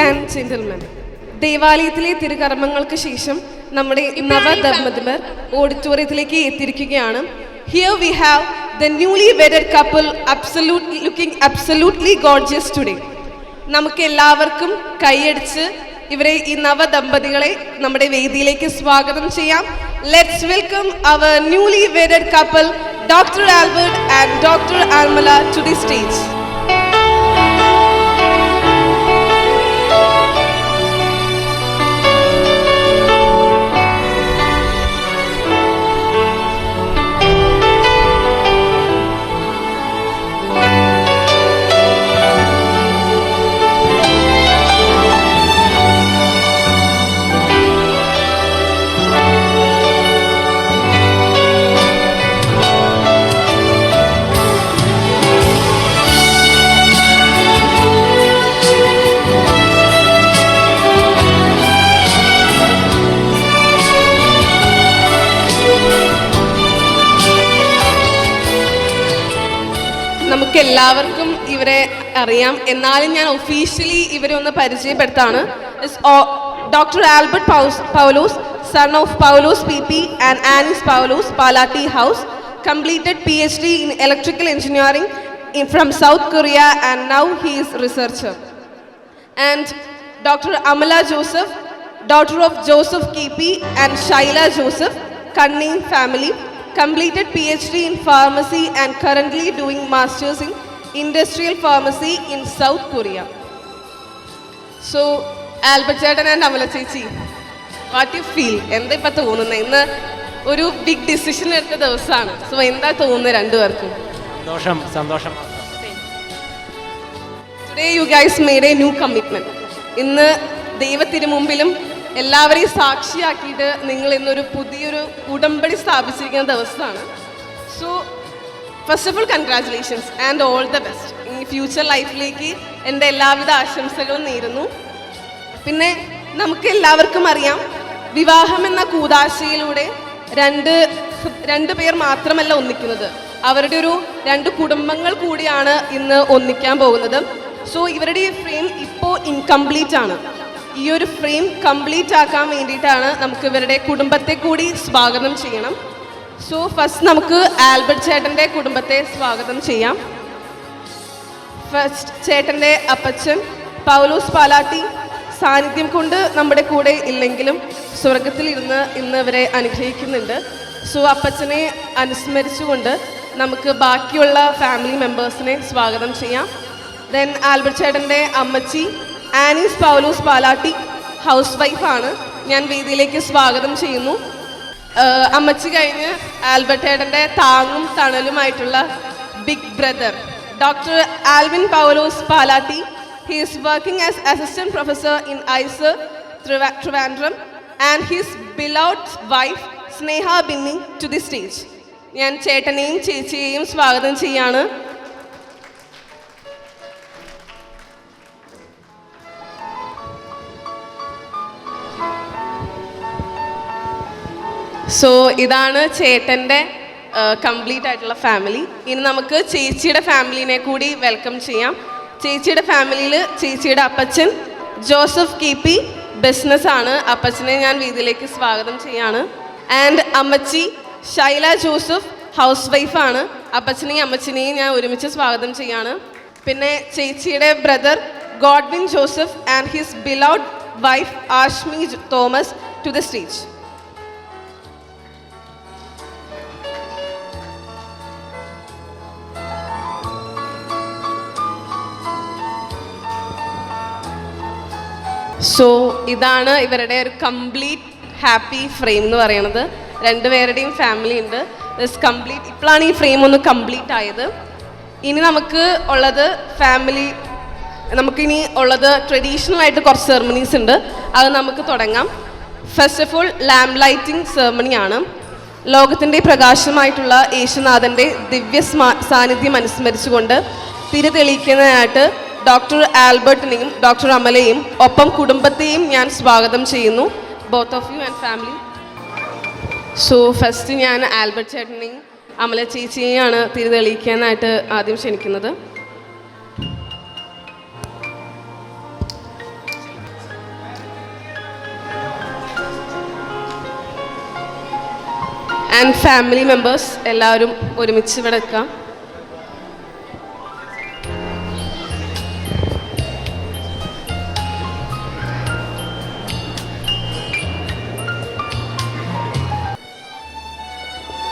And gentlemen, ദേവാലയത്തിലെ തിരുകർമ്മങ്ങൾക്ക് ശേഷം നമ്മുടെ നവദമ്പതിമാർ ഓഡിറ്റോറിയത്തിലേക്ക് എത്തിയിരിക്കുകയാണ്. Here we have the newly wedded couple looking absolutely gorgeous today. നമുക്ക് എല്ലാവർക്കും കൈയടിച്ച് ഇവരെ ഈ നവദമ്പതികളെ നമ്മുടെ വേദിയിലേക്ക് സ്വാഗതം ചെയ്യാം. Let's welcome our newly wedded couple, Dr. Albert and Dr. Almala, to the stage. നമുക്ക് എല്ലാവർക്കും ഇവരെ അറിയാം, എന്നാലും ഞാൻ ഒഫീഷ്യലി ഇവരെ ഒന്ന് പരിചയപ്പെടുത്താണ്. Doctor Albert Paulos, son of Paulos PP and Anis Paulos, Palati House, completed PhD in electrical engineering from South Korea, and now he is researcher. And Dr. Amala Joseph, daughter of Joseph Kipi and Shaila Joseph, Cunning family, completed PhD in pharmacy and currently doing masters in industrial pharmacy in South Korea. So, Albert ചേട്ടൻ and Amala ചേച്ചി, what you feel? എന്താ ഇപ്പം തോന്നുന്നത്? ഇന്ന് ഒരു big decision എടുത്ത ദിവസമാണ്. So എന്താ തോന്നുന്നത് രണ്ടുപേർക്കും? സന്തോഷം. Today you guys made a new commitment. ഇന്ന് ദൈവത്തിനു മുമ്പിലും എല്ലാവരെയും സാക്ഷിയാക്കിയിട്ട് നിങ്ങൾ ഇന്നൊരു പുതിയൊരു ഉടമ്പടി സ്ഥാപിച്ചിരിക്കുന്ന ദിവസമാണ്. So first of all congratulations and all the best. ഈ ഫ്യൂച്ചർ ലൈഫിലേക്ക് എൻ്റെ എല്ലാവിധ ആശംസകളും നേരുന്നു. പിന്നെ നമുക്ക് എല്ലാവർക്കും അറിയാം, വിവാഹം എന്ന കൂദാശയിലൂടെ രണ്ട് പേർ മാത്രമല്ല ഒന്നിക്കുന്നത്, അവരുടെ ഒരു 2 കുടുംബങ്ങൾ കൂടിയാണ് ഇന്ന് ഒന്നിക്കാൻ പോകുന്നത്. സോ ഇവരുടെ ഈ ഫ്രെയിം ഇപ്പോൾ ഇൻകംപ്ലീറ്റ് ആണ്. ഈ ഒരു ഫ്രെയിം കംപ്ലീറ്റ് ആക്കാൻ വേണ്ടിയിട്ടാണ് നമുക്ക് ഇവരുടെ കുടുംബത്തെ കൂടി സ്വാഗതം ചെയ്യണം. സോ ഫസ്റ്റ് നമുക്ക് ആൽബർട്ട് ചേട്ടൻ്റെ കുടുംബത്തെ സ്വാഗതം ചെയ്യാം. ഫസ്റ്റ് ചേട്ടൻ്റെ അപ്പച്ചൻ പൗലോസ് പാലാട്ടി സാന്നിധ്യം കൊണ്ട് നമ്മുടെ കൂടെ ഇല്ലെങ്കിലും സ്വർഗത്തിലിരുന്ന് ഇന്ന് ഇവരെ അനുഗ്രഹിക്കുന്നുണ്ട്. സോ അപ്പച്ചനെ അനുസ്മരിച്ചുകൊണ്ട് നമുക്ക് ബാക്കിയുള്ള ഫാമിലി മെമ്പേഴ്സിനെ സ്വാഗതം ചെയ്യാം. ദെൻ ആൽബർട്ട് ചേട്ടൻ്റെ അമ്മച്ചി ആനീസ് പൗലോസ് പാലാട്ടി ഹൗസ് വൈഫാണ്, ഞാൻ വേദിയിലേക്ക് സ്വാഗതം ചെയ്യുന്നു. അമ്മച്ചി കഴിഞ്ഞ് ആൽബർട്ട് ചേട്ടൻ്റെ താങ്ങും തണലുമായിട്ടുള്ള big brother doctor Alvin Paulos Palatty. He is working as assistant professor in ISER Trivandrum, and his beloved wife Sneha Binni to the stage. ഞാൻ ചേട്ടനെയും ചേച്ചിയെയും സ്വാഗതം ചെയ്യാണ്. സോ ഇതാണ് ചേട്ടൻ്റെ കംപ്ലീറ്റ് ആയിട്ടുള്ള ഫാമിലി. ഇനി നമുക്ക് ചേച്ചിയുടെ ഫാമിലിനെ കൂടി വെൽക്കം ചെയ്യാം. ചേച്ചിയുടെ ഫാമിലിയിൽ ചേച്ചിയുടെ അപ്പച്ചൻ ജോസഫ് കീപ്പി ബിസിനസ്സാണ്. അപ്പച്ചനെ ഞാൻ വേദിയിലേക്ക് സ്വാഗതം ചെയ്യാണ്. ആൻഡ് അമ്മച്ചി ഷൈല ജോസഫ് ഹൗസ് വൈഫാണ്. അപ്പച്ചനെയും അമ്മച്ചിനെയും ഞാൻ ഒരുമിച്ച് സ്വാഗതം ചെയ്യാണ്. പിന്നെ ചേച്ചിയുടെ brother Godwin Joseph and his beloved wife Ashmi Thomas to the stage. So ഇതാണ് ഇവരുടെ ഒരു കംപ്ലീറ്റ് ഹാപ്പി ഫ്രെയിം എന്ന് പറയുന്നത്. 2 പേരുടെയും ഫാമിലി ഉണ്ട്. കംപ്ലീറ്റ് ഇപ്പോഴാണ് ഈ ഫ്രെയിം ഒന്ന് കംപ്ലീറ്റ് ആയത്. ഇനി നമുക്ക് ഉള്ളത് നമുക്കിനി ഉള്ളത് ട്രഡീഷണൽ ആയിട്ട് കുറച്ച് സെറമണീസ് ഉണ്ട്, അത് നമുക്ക് തുടങ്ങാം. First of all lamp lighting സെറമണിയാണ്. ലോകത്തിൻ്റെ പ്രകാശമായിട്ടുള്ള യേശുനാഥൻ്റെ ദിവ്യ സാന്നിധ്യം അനുസ്മരിച്ചുകൊണ്ട് തിരി തെളിയിക്കുന്നതിനായിട്ട് ഡോക്ടർ ആൽബർട്ടിനെയും ഡോക്ടർ അമലയെയും ഒപ്പം കുടുംബത്തെയും ഞാൻ സ്വാഗതം ചെയ്യുന്നു. Both of you and family. So first ഞാൻ ആൽബർട്ട് ചേട്ടനെയും അമല ചേച്ചിയെയാണ് തിരി തെളിയിക്കാനായിട്ട് ആദ്യം ക്ഷണിക്കുന്നത്. ആൻഡ് ഫാമിലി മെമ്പേഴ്സ് എല്ലാവരും ഒരുമിച്ച് ഇവിടെ നിൽക്കാം.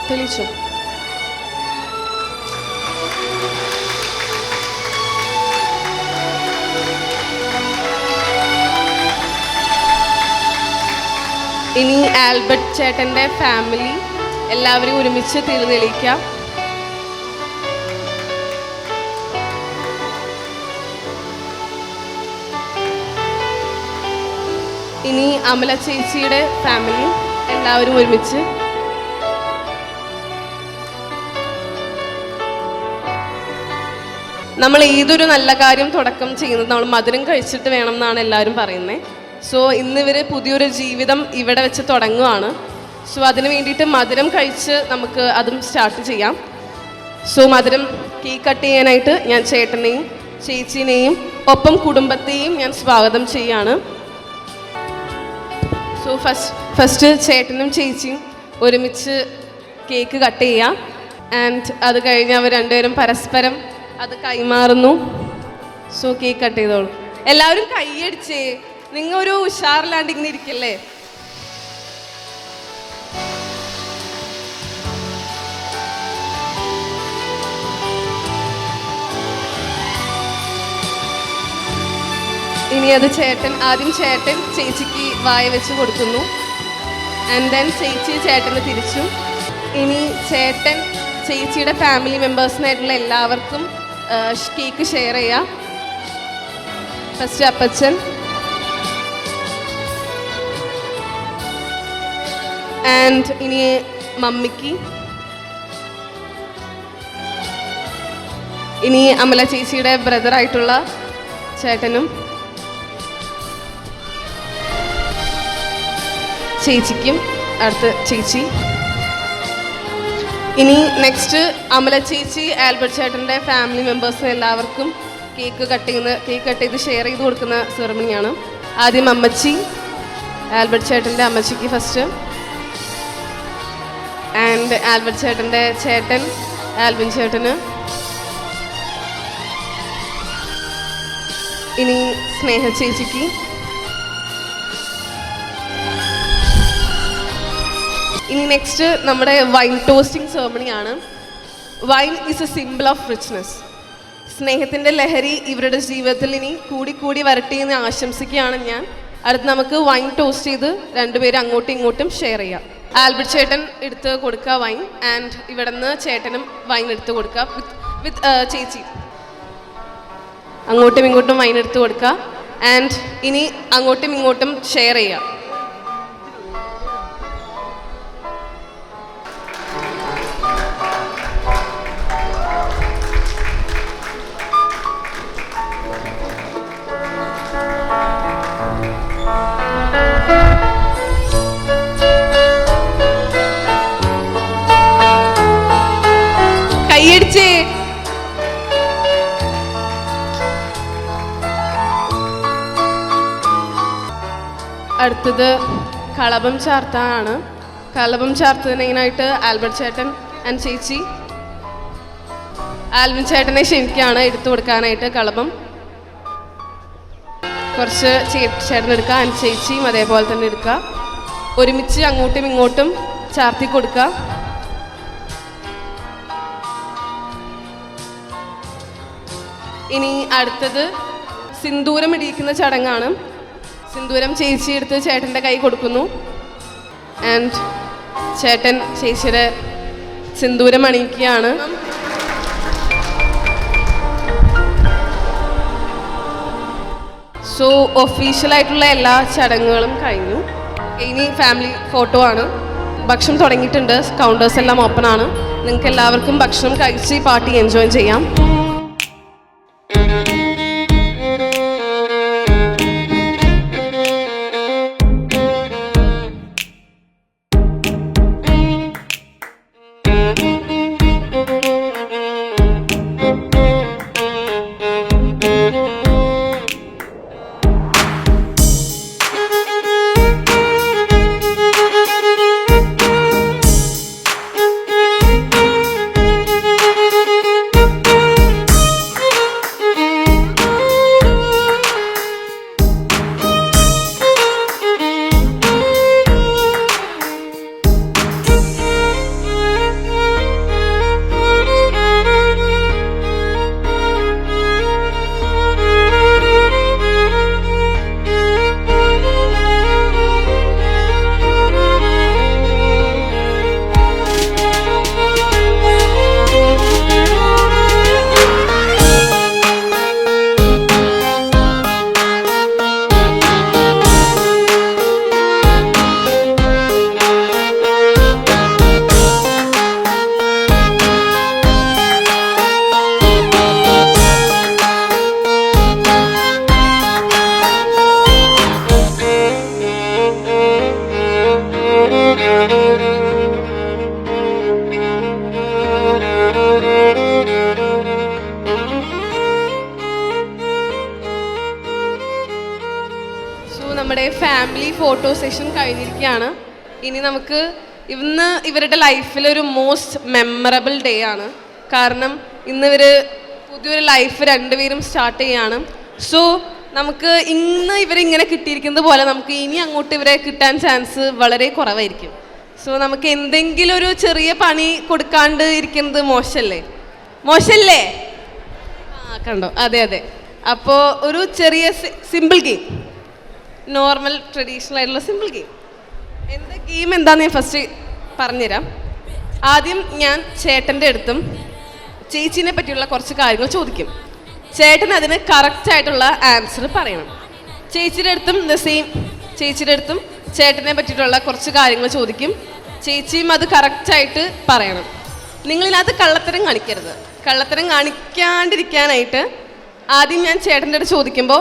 തെളിയിച്ചോ? ഇനി ആൽബർട്ട് ചേട്ടൻ്റെ ഫാമിലി എല്ലാവരും ഒരുമിച്ച് തിരുനെളിക്കാം. ഇനി അമല ചേച്ചിയുടെ ഫാമിലി എല്ലാവരും ഒരുമിച്ച്. നമ്മൾ ഏതൊരു നല്ല കാര്യം തുടക്കം ചെയ്യുന്നത് നമ്മൾ മധുരം കഴിച്ചിട്ട് വേണം എന്നാണ് എല്ലാവരും പറയുന്നത്. സോ ഇന്നിവർ പുതിയൊരു ജീവിതം ഇവിടെ വെച്ച് തുടങ്ങുകയാണ്. സോ അതിന് വേണ്ടിയിട്ട് മധുരം കഴിച്ച് നമുക്ക് അതും സ്റ്റാർട്ട് ചെയ്യാം. സോ മധുരം കേക്ക് കട്ട് ചെയ്യാനായിട്ട് ഞാൻ ചേട്ടനെയും ചേച്ചീനെയും ഒപ്പം കുടുംബത്തെയും ഞാൻ സ്വാഗതം ചെയ്യാണ്. സോ ഫസ്റ്റ് ചേട്ടനും ചേച്ചിയും ഒരുമിച്ച് കേക്ക് കട്ട് ചെയ്യാം. ആൻഡ് അത് കഴിഞ്ഞ് അവർ രണ്ടുപേരും പരസ്പരം അത് കൈമാറുന്നു. സോ കേക്ക് കട്ട് ചെയ്തോളൂ. എല്ലാവരും കൈയടിച്ചേ, നിങ്ങൾ ഒരു ഉഷാറില്ലാണ്ട് ഇങ്ങനെ ഇരിക്കല്ലേ. ഇനി അത് ആദ്യം ചേട്ടൻ ചേച്ചിക്ക് വായ വെച്ച് കൊടുക്കുന്നു. ആൻഡ് ദെൻ ചേച്ചി ചേട്ടന് തിരിച്ചു. ഇനി ചേട്ടൻ ചേച്ചിയുടെ ഫാമിലി മെമ്പേഴ്സിനായിട്ടുള്ള എല്ലാവർക്കും കേക്ക് ഷെയർ ചെയ്യാം. ഫസ്റ്റ് അപ്പച്ചൻ, ആൻഡ് ഇനി മമ്മിക്ക്, ഇനി അമല ചേച്ചിയുടെ ബ്രദറായിട്ടുള്ള ചേട്ടനും ചേച്ചിക്കും, അടുത്ത ചേച്ചി. ഇനി നെക്സ്റ്റ് അമല ചേച്ചി ആൽബർട്ട് ചേട്ടൻ്റെ ഫാമിലി മെമ്പേഴ്സിന് എല്ലാവർക്കും കേക്ക് കട്ട് ചെയ്ത് ഷെയർ ചെയ്ത് കൊടുക്കുന്ന സെറമണിയാണ്. ആദ്യം അമ്മച്ചി, ആൽബർട്ട് ചേട്ടൻ്റെ അമ്മച്ചിക്ക് ഫസ്റ്റ്, ആൻഡ് ആൽബർട്ട് ചേട്ടൻ്റെ ചേട്ടൻ ആൽബിൻ ചേട്ടന്. ഇനി സ്നേഹ ചേച്ചിക്ക്. ഇനി നെക്സ്റ്റ് നമ്മുടെ വൈൻ ടോസ്റ്റിംഗ് സെറമണിയാണ്. Wine is a symbol of richness. സ്നേഹത്തിൻ്റെ ലഹരി ഇവരുടെ ജീവിതത്തിൽ ഇനി കൂടി വരട്ടെ എന്ന് ആശംസിക്കുകയാണ് ഞാൻ. അടുത്ത് നമുക്ക് വൈൻ ടോസ്റ്റ് ചെയ്ത് രണ്ടുപേരും അങ്ങോട്ടും ഇങ്ങോട്ടും ഷെയർ ചെയ്യാം. ആൽബർട്ട് ചേട്ടൻ എടുത്ത് കൊടുക്കുക വൈൻ, ആൻഡ് ഇവിടെ നിന്ന് ചേട്ടനും വൈൻ എടുത്ത് കൊടുക്കുക വിത്ത് ചേച്ചി. അങ്ങോട്ടും ഇങ്ങോട്ടും വൈൻ എടുത്ത് കൊടുക്കുക. ആൻഡ് ഇനി അങ്ങോട്ടും ഇങ്ങോട്ടും ഷെയർ ചെയ്യാം. കൈയടിച്ചേ. അടുത്തത് കളഭം ചാർത്താനാണ്. കളഭം ചാർത്തുന്നതിനായിട്ട് ആൽബർട്ട് ചേട്ടൻ ആൻഡ് ചേച്ചി ആൽവിൻ ചേട്ടനെ ക്ഷണിക്കുകയാണ് എടുത്തു കൊടുക്കാനായിട്ട് കളഭം. കുറച്ച് ചേട്ടൻ എടുക്കുക, ആൻഡ് ചേച്ചിയും അതേപോലെ തന്നെ എടുക്കുക. ഒരുമിച്ച് അങ്ങോട്ടും ഇങ്ങോട്ടും ചാർത്തി കൊടുക്കുക. ഇനി അടുത്തത് സിന്ദൂരം ഇടിയിക്കുന്ന ചടങ്ങാണ്. സിന്ദൂരം ചേച്ചി എടുത്ത് ചേട്ടൻ്റെ കൈ കൊടുക്കുന്നു, ആൻഡ് ചേട്ടൻ ചേച്ചിയുടെ സിന്ദൂരം അണിയിക്കുകയാണ്. സോ ഒഫീഷ്യലായിട്ടുള്ള എല്ലാ ചടങ്ങുകളും കഴിഞ്ഞു. ഇനി ഫാമിലി ഫോട്ടോ ആണ്. ഭക്ഷണം തുടങ്ങിയിട്ടുണ്ട്, കൗണ്ടേഴ്സ് എല്ലാം ഓപ്പൺ ആണ്. നിങ്ങൾക്ക് എല്ലാവർക്കും ഭക്ഷണം കഴിച്ച് ഈ പാർട്ടി എൻജോയ് ചെയ്യാം. ഫാമിലി ഫോട്ടോ സെഷൻ കഴിഞ്ഞിരിക്കുകയാണ്. ഇനി നമുക്ക് ഇന്ന് ഇവരുടെ ലൈഫിലൊരു മോസ്റ്റ് മെമ്മറബിൾ ഡേ ആണ്. കാരണം ഇന്ന് ഇവർ പുതിയൊരു ലൈഫ് രണ്ടുപേരും സ്റ്റാർട്ട് ചെയ്യാണ്. സോ നമുക്ക് ഇന്ന് ഇവരിങ്ങനെ കിട്ടിയിരിക്കുന്നത് പോലെ നമുക്ക് ഇനി അങ്ങോട്ട് ഇവരെ കിട്ടാൻ ചാൻസ് വളരെ കുറവായിരിക്കും. സോ നമുക്ക് എന്തെങ്കിലും ഒരു ചെറിയ പണി കൊടുക്കാണ്ട് ഇരിക്കുന്നത് മോശമല്ലേ? കണ്ടോ? അതെ. അപ്പോൾ ഒരു ചെറിയ സിമ്പിൾ ഗെയിം, നോർമൽ ട്രഡീഷണൽ ആയിട്ടുള്ള സിമ്പിൾ ഗെയിം. ഗെയിം എന്താണെന്ന് ഞാൻ ഫസ്റ്റ് പറഞ്ഞുതരാം. ആദ്യം ഞാൻ ചേട്ടൻ്റെ അടുത്തും ചേച്ചീനെ പറ്റിയുള്ള കുറച്ച് കാര്യങ്ങൾ ചോദിക്കും. ചേട്ടൻ അതിന് കറക്റ്റായിട്ടുള്ള ആൻസർ പറയണം. ചേച്ചിയുടെ അടുത്തും ചേച്ചിയുടെ അടുത്തും ചേട്ടനെ പറ്റിയിട്ടുള്ള കുറച്ച് കാര്യങ്ങൾ ചോദിക്കും. ചേച്ചിയും അത് കറക്റ്റായിട്ട് പറയണം. നിങ്ങളിതിനകത്ത് കള്ളത്തരം കാണിക്കരുത്. കള്ളത്തരം കാണിക്കാണ്ടിരിക്കാനായിട്ട് ആദ്യം ഞാൻ ചേട്ടൻ്റെ അടുത്ത് ചോദിക്കുമ്പോൾ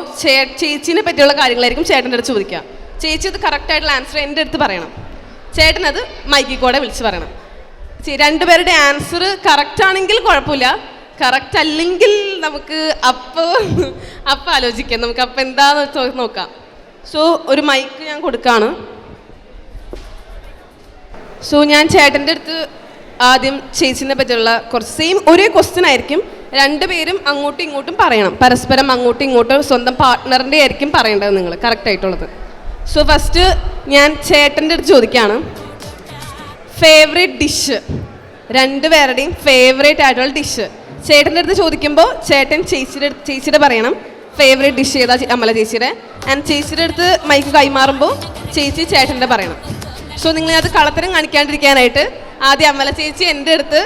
ചേച്ചീനെ പറ്റിയുള്ള കാര്യങ്ങളായിരിക്കും ചേട്ടൻ്റെ അടുത്ത് ചോദിക്കുക. ചേച്ചി അത് കറക്റ്റായിട്ടുള്ള ആൻസർ എൻ്റെ അടുത്ത് പറയണം. ചേട്ടനത് മൈക്കിൽ കൂടെ വിളിച്ച് പറയണം. രണ്ടുപേരുടെ ആൻസർ കറക്റ്റ് ആണെങ്കിൽ കുഴപ്പമില്ല, കറക്റ്റ് അല്ലെങ്കിൽ നമുക്ക് അപ്പം ആലോചിക്കാം. നമുക്ക് അപ്പം എന്താന്ന് നോക്കാം. സോ ഒരു മൈക്ക് ഞാൻ കൊടുക്കുകയാണ്. സോ ഞാൻ ചേട്ടൻ്റെ അടുത്ത് ആദ്യം ചേച്ചീനെ പറ്റിയുള്ള കുറച്ച് ഒരേ ക്വസ്റ്റ്യൻ ആയിരിക്കും. രണ്ടുപേരും അങ്ങോട്ടും ഇങ്ങോട്ടും പറയണം. പരസ്പരം അങ്ങോട്ടും ഇങ്ങോട്ടും സ്വന്തം പാർട്ട്ണറിൻ്റെ ആയിരിക്കും പറയേണ്ടത് നിങ്ങൾ കറക്റ്റായിട്ടുള്ളത്. സോ ഫസ്റ്റ് ഞാൻ ചേട്ടൻ്റെ അടുത്ത് ചോദിക്കുകയാണ്, ഫേവറേറ്റ് ഡിഷ്, രണ്ടുപേരുടെയും ഫേവറേറ്റ് ആയിട്ടുള്ള ഡിഷ്. ചേട്ടൻ്റെ അടുത്ത് ചോദിക്കുമ്പോൾ ചേട്ടൻ ചേച്ചിയുടെ പറയണം ഫേവറേറ്റ് ഡിഷ് ഏതാ അമല ചേച്ചിയുടെ. ആൻഡ് ചേച്ചിയുടെ അടുത്ത് മൈക്ക് കൈമാറുമ്പോൾ ചേച്ചി ചേട്ടൻ്റെ പറയണം. സോ നിങ്ങളിത് കളത്തരം കാണിക്കാണ്ടിരിക്കാനായിട്ട് ആദ്യം അമല ചേച്ചി എൻ്റെ അടുത്ത്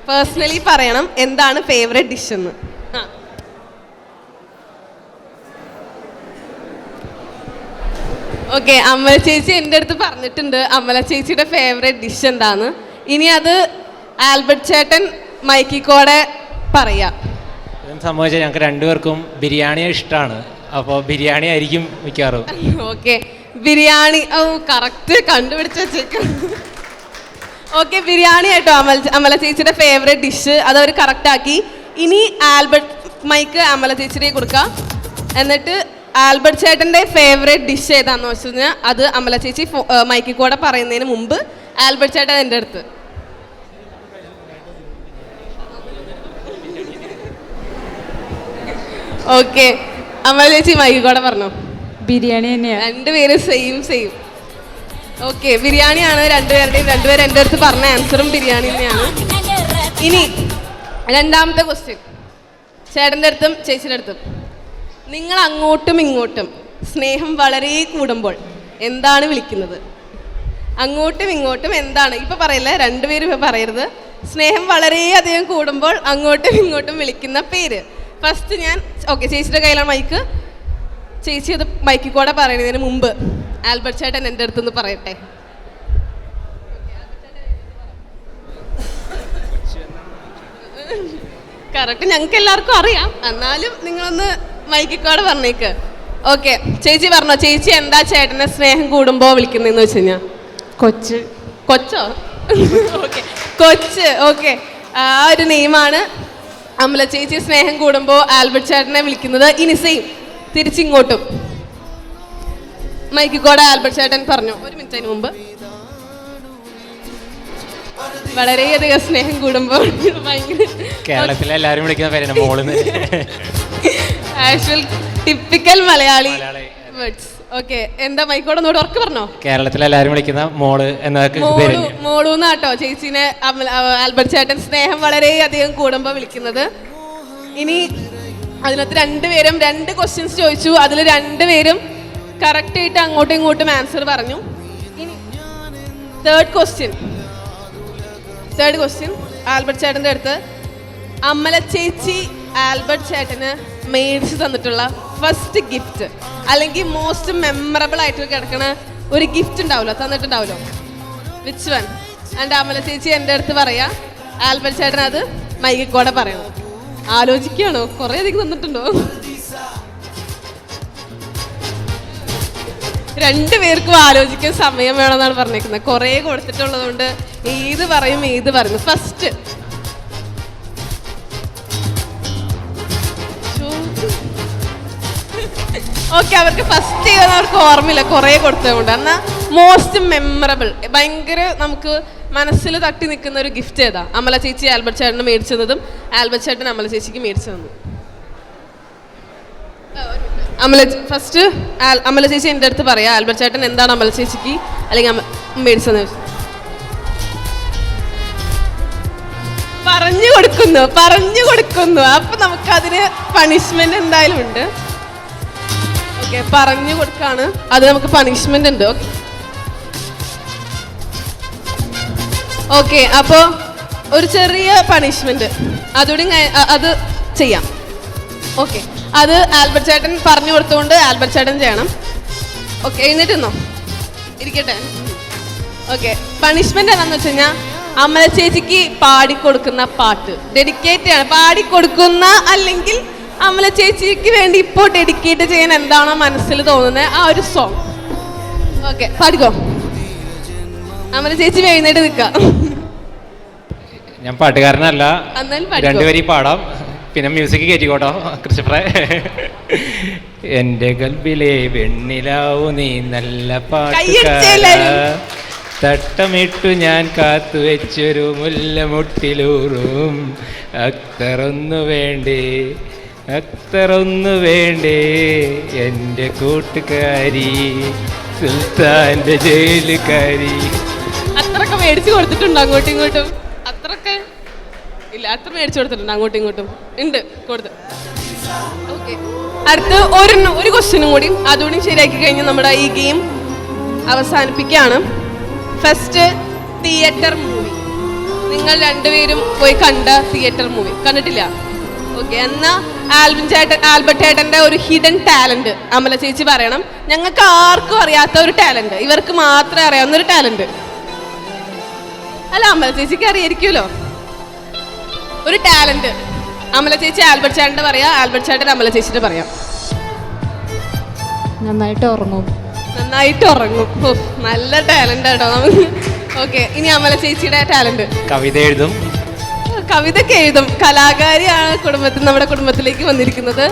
പേഴ്സണലി പറയണം എന്താണ് ഫേവറേറ്റ് ഡിഷ് എന്ന്. ഓക്കെ, അമല ചേച്ചി എൻ്റെ അടുത്ത് പറഞ്ഞിട്ടുണ്ട് അമല ചേച്ചിയുടെ ഫേവറേറ്റ് ഡിഷ് എന്താന്ന്. ഇനി അത് ആൽബർട്ട് ചേട്ടൻ മൈക്കിക്കോടെ പറയാം. സംഭവിച്ചാൽ ഞങ്ങൾക്ക് രണ്ടുപേർക്കും ബിരിയാണി ഇഷ്ടമാണ്. അപ്പോൾ ബിരിയാണി ആയിരിക്കും മിക്കവാറും. ഓക്കെ, ബിരിയാണി. ഓ, കറക്റ്റ് കണ്ടുപിടിച്ച് വെച്ചേക്കും. ഓക്കെ, ബിരിയാണി ആയിട്ടോ അമല ചേച്ചിയുടെ ഫേവറേറ്റ് ഡിഷ്. അതവർ കറക്റ്റാക്കി. ഇനി മൈക്ക് അമല ചേച്ചിയുടെ കൊടുക്കാം. എന്നിട്ട് ആൽബർട്ട് ചേട്ടൻ്റെ ഫേവറേറ്റ് ഡിഷ് ഏതാണെന്ന് വെച്ച് കഴിഞ്ഞാൽ അത് അമല ചേച്ചി മൈക്കിൽ കൂടെ പറയുന്നതിന് മുമ്പ് ആൽബർട്ട് ചേട്ടൻ എൻ്റെ അടുത്ത്. ഓക്കെ, അമല ചേച്ചി മൈക്കിൽ കൂടെ പറഞ്ഞോ. ബിരിയാണി തന്നെയാണ്. രണ്ടുപേരും സെയിം. ഓക്കെ, ബിരിയാണിയാണ് രണ്ടുപേരും എൻ്റെ അടുത്ത് പറഞ്ഞ ആൻസറും ബിരിയാണി തന്നെയാണ്. ഇനി രണ്ടാമത്തെ ക്വസ്റ്റ്യൻ ചേട്ടൻ്റെ അടുത്തും ചേച്ചിയുടെ അടുത്തും. നിങ്ങൾ അങ്ങോട്ടും ഇങ്ങോട്ടും സ്നേഹം വളരെ കൂടുമ്പോൾ എന്താണ് വിളിക്കുന്നത്? അങ്ങോട്ടും ഇങ്ങോട്ടും എന്താണ്? ഇപ്പം പറയില്ല, രണ്ടുപേരും ഇപ്പം പറയരുത്. സ്നേഹം വളരെയധികം കൂടുമ്പോൾ അങ്ങോട്ടും ഇങ്ങോട്ടും വിളിക്കുന്ന പേര്. ഫസ്റ്റ് ഞാൻ ചേച്ചിയുടെ കയ്യിലാണ് മൈക്ക്. ചേച്ചി അത് മൈക്കിൽ കൂടെ പറയുന്നതിന് മുമ്പ് ആൽബർട്ട് ചേട്ടൻ എൻ്റെ അടുത്തുനിന്ന് പറയട്ടെ. കറക്റ്റ് ഞങ്ങൾക്ക് എല്ലാവർക്കും അറിയാം, എന്നാലും നിങ്ങളൊന്ന് മൈക്കിൽ കൂടെ പറഞ്ഞേക്ക്. ഓക്കെ, ചേച്ചി പറഞ്ഞോ. ചേച്ചി എന്താ ചേട്ടനെ സ്നേഹം കൂടുമ്പോൾ വിളിക്കുന്നതെന്ന് വെച്ച് കഴിഞ്ഞാൽ? കൊച്ചോ? ഓക്കെ, കൊച്ച്. ഓക്കെ, ആ ഒരു നെയിമാണ് അമല ചേച്ചി സ്നേഹം കൂടുമ്പോൾ ആൽബർട്ട് ചേട്ടനെ വിളിക്കുന്നത്. ഇനി സെയിം തിരിച്ചിങ്ങോട്ടും മൈക്കിൽ കൂടെ ആൽബർട്ട് ചേട്ടൻ പറഞ്ഞു. ഒരു മിനിറ്റ് അതിന് മുമ്പ് വളരെയധികം സ്നേഹം കൂടുമ്പോൾ ഭയങ്കര കേരളത്തിലെ എല്ലാവരും വിളിക്കുന്ന പേരാണ് മോളെന്ന്. Actual typical Malayali words. Okay, എന്താ മൈക്കോടെ ഒന്നുകൂടെ ഉറക്കെ പറഞ്ഞോ. കേരളത്തിലെ എല്ലാവരും വിളിക്കുന്ന മോള് എന്നൊക്കെ. മോളൂന്നാട്ടോ ചേച്ചീനെ ആൽബർട്ട് ചേട്ടൻ സ്നേഹം വളരെയധികം കൂടുമ്പോൾ വിളിക്കുന്നത്. ഇനി അതിനകത്ത് രണ്ടുപേരും 2 ക്വസ്റ്റ്യൻസ് ചോദിച്ചു. അതിൽ രണ്ടുപേരും കറക്റ്റായിട്ട് അങ്ങോട്ടും ഇങ്ങോട്ടും ആൻസർ പറഞ്ഞു. ഇനി തേർഡ് ക്വസ്റ്റ്യൻ ആൽബർട്ട് ചേട്ടൻ്റെ അടുത്ത് അമല ചേച്ചി ആൽബർട്ട് ചേട്ടന് മേടിച്ച് തന്നിട്ടുള്ള ഫസ്റ്റ് ഗിഫ്റ്റ് അല്ലെങ്കിൽ മോസ്റ്റ് മെമ്മറബിൾ ആയിട്ട് കിടക്കണ ഒരു ഗിഫ്റ്റ് ഉണ്ടാവുമല്ലോ, തന്നിട്ടുണ്ടാവുമല്ലോ. Which one? ആൻഡ് അമല ചേച്ചി എൻ്റെ അടുത്ത് പറയാ, ആൽബർട്ട് ചേട്ടൻ അത് മൈക്കിൽ കൂടെ പറയണം. ആലോചിക്കുകയാണോ? കുറേ അധികം തന്നിട്ടുണ്ടോ? രണ്ടുപേർക്കും ആലോചിക്കാൻ സമയം വേണമെന്നാണ് പറഞ്ഞേക്കുന്നത്. കുറേ കൊടുത്തിട്ടുള്ളത് കൊണ്ട് ഏത് പറയുന്നു. ഫസ്റ്റ് ഓക്കെ, അവർക്ക് ഫസ്റ്റ് ചെയ്യുന്ന അവർക്ക് ഓർമ്മയില്ല, കുറേ കൊടുത്തതുകൊണ്ട്. എന്നാൽ മോസ്റ്റ് മെമ്മറബിൾ, ഭയങ്കര നമുക്ക് മനസ്സിൽ തട്ടി നിൽക്കുന്ന ഒരു ഗിഫ്റ്റ് ഏതാ? അമല ചേച്ചി ആൽബർട്ട് ചേട്ടന് മേടിച്ചതും ആൽബർട്ട് ചേട്ടൻ അമല ചേച്ചിക്ക് മേടിച്ചു തന്നു. ഫസ്റ്റ് അമല ചേച്ചി എൻ്റെ അടുത്ത് പറയാം, ആൽബർട്ട് ചേട്ടൻ എന്താണ് അമല ചേച്ചിക്ക് അല്ലെങ്കിൽ മേടിച്ചതെന്ന് പറഞ്ഞു കൊടുക്കുന്നു. അപ്പൊ നമുക്കതിന് പണിഷ്മെന്റ് എന്തായാലും ഉണ്ട്. ഓക്കെ, പറഞ്ഞു കൊടുക്കാണ്, അത് നമുക്ക് പണിഷ്മെന്റ് ഉണ്ട്. ഓക്കെ, അപ്പോൾ ഒരു ചെറിയ പണിഷ്മെന്റ് അതുകൂടി അത് ചെയ്യാം. ഓക്കെ, അത് ആൽബർട്ട് ചേട്ടൻ പറഞ്ഞു കൊടുത്തുകൊണ്ട് ആൽബർട്ട് ചേട്ടൻ ചെയ്യണം. ഓക്കെ, എഴുന്നേറ്റുന്നോ? ഇരിക്കട്ടെ. ഓക്കെ, പണിഷ്മെന്റ് എന്താണെന്ന് വെച്ച് കഴിഞ്ഞാൽ അമല ചേച്ചിക്ക് പാടിക്കൊടുക്കുന്ന പാട്ട് ഡെഡിക്കേറ്റ് ആണ്. പാടിക്കൊടുക്കുന്ന അല്ലെങ്കിൽ അമല ചേച്ചിക്ക് വേണ്ടി ഇപ്പോൾ ഡെഡിക്കേറ്റ് ചെയ്യാൻ എന്താണോ മനസ്സിൽ തോന്നുന്നത് ആ ഒരു സോങ്. ഓക്കെ, പാടിക്കോ. അമല ചേച്ചി എഴുന്നേറ്റ് നിൽക്കാം. ഞാൻ പാട്ടുകാരനല്ല, രണ്ടുപേരും പാടാം, പിന്നെ മ്യൂസിക് കയറ്റിക്കോട്ടോ ക്രിസ്റ്റഫറെ. എൻ്റെ കൽബിലെ വെണ്ണിലാവു നീ നല്ല പാട്ടുകാര, തട്ടമിട്ടു ഞാൻ കാത്തു വെച്ചൊരു മുല്ലമുട്ടിലൂറും അക്തറൊന്നു വേണ്ടേ എൻ്റെ കൂട്ടുകാരി സുൽത്താൻ്റെ ജയിലുകാരി. അത്രയൊക്കെ മേടിച്ചു കൊടുത്തിട്ടുണ്ട് അങ്ങോട്ടും ഇങ്ങോട്ടും? അത്രയൊക്കെ ഇല്ല, അത്ര മേടിച്ചു കൊടുത്തിട്ടുണ്ട് അങ്ങോട്ടും ഇങ്ങോട്ടും ഉണ്ട് കൊടുത്ത്. ഓക്കെ, അടുത്ത് ഒരു ക്വസ്റ്റ്യനും കൂടി, അതുകൂടി ശരിയാക്കി കഴിഞ്ഞാൽ നമ്മുടെ ഈ ഗെയിം അവസാനിപ്പിക്കുകയാണ്. ഫസ്റ്റ് തിയേറ്റർ മൂവി നിങ്ങൾ രണ്ടുപേരും പോയി കണ്ട തിയേറ്റർ മൂവി കണ്ടിട്ടില്ല? ഓക്കെ, എന്നാൽ ആൽബർട്ട് ചേട്ടൻ്റെ ഒരു ഹിഡൻ ടാലന്റ് അമല ചേച്ചി പറയണം. ഞങ്ങൾക്ക് ആർക്കും അറിയാത്ത ഒരു ടാലന്റ്, ഇവർക്ക് മാത്രമേ അറിയാവുന്ന ഒരു ടാലന്റ്. അല്ല, അമല ചേച്ചിക്ക് അറിയായിരിക്കുമല്ലോ ഒരു ടാലന്റ്. അമല ചേച്ചി ആൽബർട്ട് ചേട്ടൻ്റെ പറയാം, ആൽബർട്ട് ചേട്ടൻ അമല ചേച്ചിയുടെ പറയാം. നന്നായിട്ട് ഉറങ്ങും. നല്ല ടാലന്റ് ആട്ടോ നമുക്ക്. ഓക്കെ, ഇനി അമല ചേച്ചിയുടെ ടാലന്റ്. കവിതയൊക്കെ എഴുതും. കലാകാരിയാണ് നമ്മുടെ കുടുംബത്തിലേക്ക് വന്നിരിക്കുന്നത്.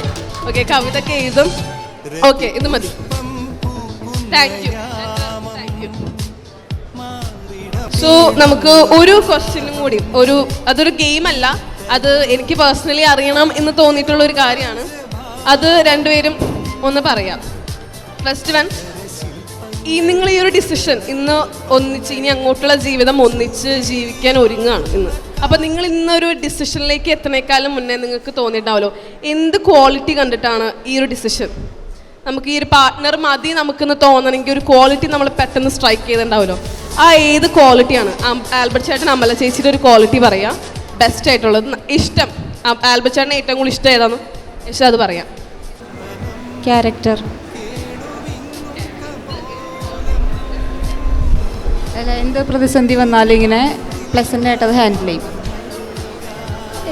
ഓക്കെ, കവിതയൊക്കെ എഴുതും. ഓക്കെ, ഇത് മതി. Thank you. സോ നമുക്ക് ഒരു ക്വസ്റ്റ്യനും കൂടി, അതൊരു ഗെയിം അല്ല, അത് എനിക്ക് പേഴ്സണലി അറിയണം എന്ന് തോന്നിയിട്ടുള്ള ഒരു കാര്യമാണ്. അത് രണ്ടുപേരും ഒന്ന് പറയാം. ഫസ്റ്റ് വൺ, നിങ്ങൾ ഈ ഒരു ഡിസിഷൻ ഇന്ന് ഒന്നിച്ച് ഇനി അങ്ങോട്ടുള്ള ജീവിതം ഒന്നിച്ച് ജീവിക്കാൻ ഒരുങ്ങാണ് ഇന്ന്. അപ്പം നിങ്ങൾ ഇന്നൊരു ഡിസിഷനിലേക്ക് എത്തുന്നേക്കാളും മുന്നേ നിങ്ങൾക്ക് തോന്നിയിട്ടുണ്ടാവല്ലോ എന്ത് ക്വാളിറ്റി കണ്ടിട്ടാണ് ഈ ഒരു ഡിസിഷൻ, നമുക്ക് ഈ ഒരു പാർട്ട്ണർ മതി നമുക്കിന്ന് തോന്നണമെങ്കിൽ ഒരു ക്വാളിറ്റി നമ്മൾ പെട്ടെന്ന് സ്ട്രൈക്ക് ചെയ്തിട്ടുണ്ടാവുമല്ലോ. ആ ഏത് ക്വാളിറ്റിയാണ്? ആൽബർട്ട് ചേട്ടൻ അമല ചേച്ചിയുടെ ഒരു ക്വാളിറ്റി പറയാം, ബെസ്റ്റ് ആയിട്ടുള്ളത്. ഇഷ്ടം ആൽബർട്ട് ചേട്ടന് ഏറ്റവും കൂടുതൽ ഇഷ്ടം ഏതാണെന്ന് പക്ഷേ അത് പറയാം. ക്യാരക്ടർ. അല്ല, എന്ത് പ്രതിസന്ധി വന്നാലും ഇങ്ങനെ പ്ലസൻ്റ് ആയിട്ട് അത് ഹാൻഡിൽ ചെയ്യും.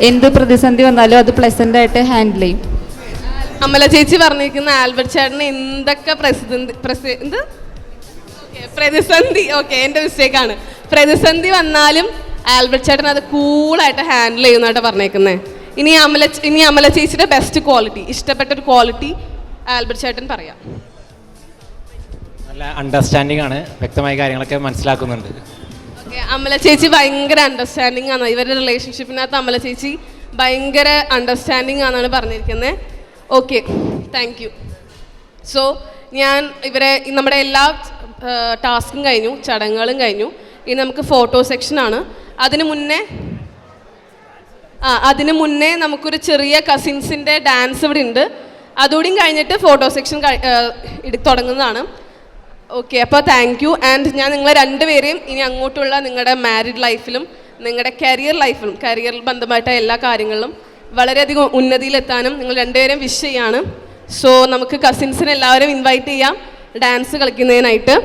എന്ത് പ്രതിസന്ധി വന്നാലും അത് പ്ലസൻ്റ് ആയിട്ട് ഹാൻഡിൽ ചെയ്യും. അമല ചേച്ചി പറഞ്ഞിരിക്കുന്ന ആൽബർട്ട് ചേട്ടന് എന്തൊക്കെ പ്രതിസന്ധി, ഓക്കെ എൻ്റെ മിസ്റ്റേക്കാണ്, പ്രതിസന്ധി വന്നാലും ആൽബർട്ട് ചേട്ടൻ അത് കൂളായിട്ട് ഹാൻഡിൽ ചെയ്യുന്നതായിട്ട് പറഞ്ഞേക്കുന്നത്. ഇനി അമല ചേച്ചിയുടെ ബെസ്റ്റ് ക്വാളിറ്റി, ഇഷ്ടപ്പെട്ട ഒരു ക്വാളിറ്റി ആൽബർട്ട് ചേട്ടൻ പറയാം. നല്ല അണ്ടർസ്റ്റാൻഡിംഗ് ആണ്, വ്യക്തമായ കാര്യങ്ങളൊക്കെ മനസ്സിലാക്കുന്നുണ്ട്. ഓക്കെ, അമല ചേച്ചി ഭയങ്കര അണ്ടർസ്റ്റാൻഡിംഗ് ആണ്. ഇവരുടെ റിലേഷൻഷിപ്പിനകത്ത് അമല ചേച്ചി ഭയങ്കര അണ്ടർസ്റ്റാൻഡിംഗ് ആണെന്നാണ് പറഞ്ഞിരിക്കുന്നത്. Okay, thank you. സോ ഞാൻ നമ്മുടെ എല്ലാ ടാസ്കും കഴിഞ്ഞു, ചടങ്ങുകളും കഴിഞ്ഞു. ഇനി നമുക്ക് ഫോട്ടോ സെക്ഷനാണ്. അതിന് മുന്നേ നമുക്കൊരു ചെറിയ കസിൻസിൻ്റെ ഡാൻസ് ഇവിടെ ഉണ്ട്. അതുകൂടിയും കഴിഞ്ഞിട്ട് ഫോട്ടോ സെക്ഷൻ തുടങ്ങുന്നതാണ്. ഓക്കെ, അപ്പോൾ താങ്ക് യു. ആൻഡ് ഞാൻ നിങ്ങളെ രണ്ടുപേരെയും ഇനി അങ്ങോട്ടുള്ള നിങ്ങളുടെ മാരീഡ് ലൈഫിലും നിങ്ങളുടെ കരിയറിൽ ബന്ധമായിട്ട എല്ലാ കാര്യങ്ങളിലും വളരെയധികം ഉന്നതിയിലെത്താനും നിങ്ങൾ രണ്ടുപേരെയും വിഷ് ചെയ്യാണ്. സോ നമുക്ക് കസിൻസിനെ എല്ലാവരും ഇൻവൈറ്റ് ചെയ്യാം ഡാൻസ് കളിക്കുന്നതിനായിട്ട്.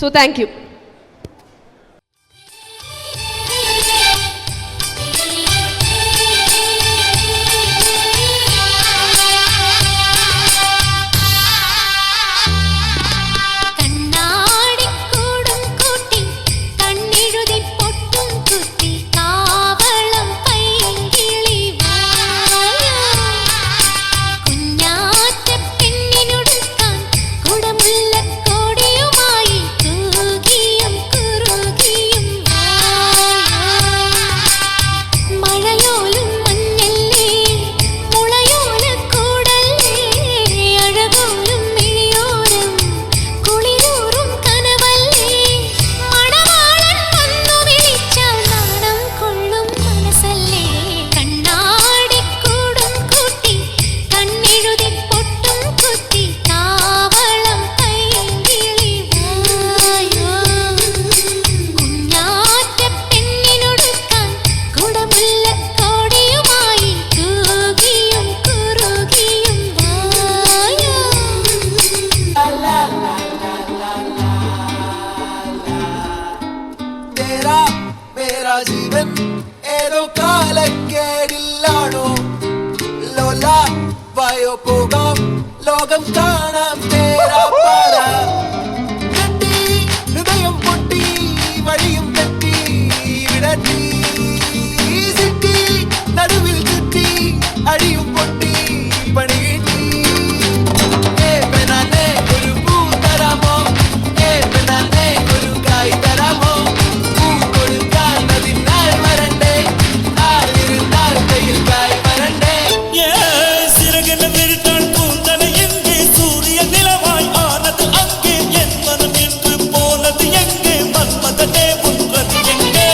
So thank you. കുഞ്ഞാറ്റ പെണ്ണിനോട് ജീവൻ ഏതോ കാലക്കേടില്ലാണോ ലോല വായോ പോകാം ലോകം കാണാം തേരാ പാരാ കെട്ടി ഹൃദയം പൊട്ടി വഴിയും തെറ്റി വിടട്ടി സിറ്റി നടുവിൽ ചുറ്റി അടിയും പൊട്ടി പണി കിട്ടി പെനാനെ ഒരു പൂ തരാമോ പെനാനെ ഒരു കായ് തരാമോ പൂ കൊടുക്കാൻ അതിനാൾ വരണ്ടേ ആളിരുന്നാൽ കയ്യിൽ കായ് വരണ്ടേ சிறகென விரித்தாள் பூந்தனை எங்கே சூரிய நிலவாய் ஆனது அங்கே என் மனம் என்று போனது எங்கே மன்மதனே உன்றது எங்கே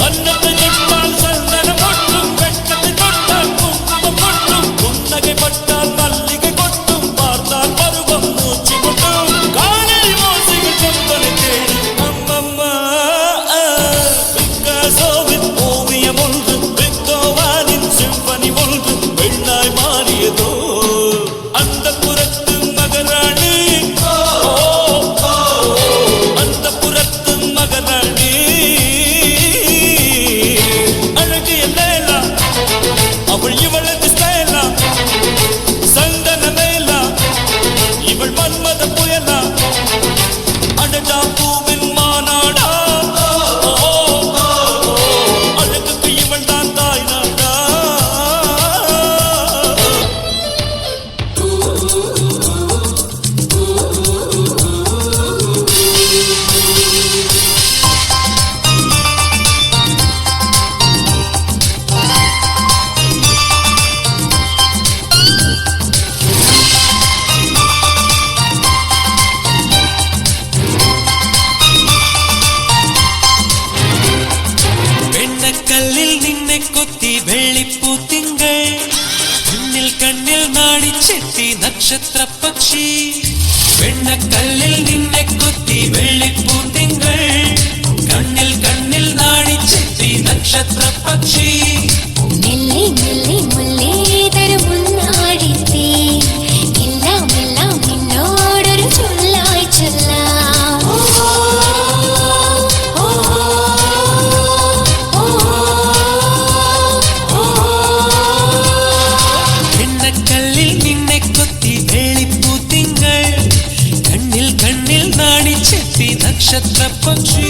அன்னத்தை தொட்டால் சந்தனம் கொட்டும் வெட்கத்தை தொட்டால் குங்குமம் கொட்டும் புன்னகை பட்டால் மல்லிகை கொட்டும் பார்த்தால் பருவம் மூச்சு கொட்டும் காணல் ஓசைகள் கொம்பனை தேடும் அம்மம்மா பிக்காசோவின் ஓவியம் ஒன்று பெத்தோவானின் சிம்பனி ஒன்று பெண்ணாய் மாறியதோ அந்த புறத்து மகராணி அந்த புறத்து மகராணி அழகிய லேலா அவள் இவளது ஸ்டைலா சந்தன மேலா இவள் மன்மத புயலா அடடா பூவின் மாநாடா அழகுக்கு இவள் தான் தாய் நாடா വെണ്ണക്കല്ലിൽ നിന്നെ കൊത്തി വെള്ളിപ്പൂത്തിങ്കൾ കണ്ണിൽ കണ്ണിൽ നാടിച്ചെത്തി നക്ഷത്ര പക്ഷി വെണ്ണക്കല്ലിൽ നിന്നെ കൊത്തി വെള്ളിപ്പൂത്തിങ്കൾ കണ്ണിൽ കണ്ണിൽ നാടിച്ചെത്തി നക്ഷത്ര പക്ഷി മെല്ലെ മെല്ലെ മുല്ലേ തരുമുന്നാടിത്തേ എല്ലാം എല്ലാം നിന്നോടൊരു ചൊല്ലായി ചൊല്ലാം വെണ്ണക്കല്ലിൽ നിന്നെ കൊത്തി വെള്ളിപ്പൂത്തിങ്കൾ കണ്ണിൽ കണ്ണിൽ നാടിച്ചെത്തി നക്ഷത്ര പക്ഷി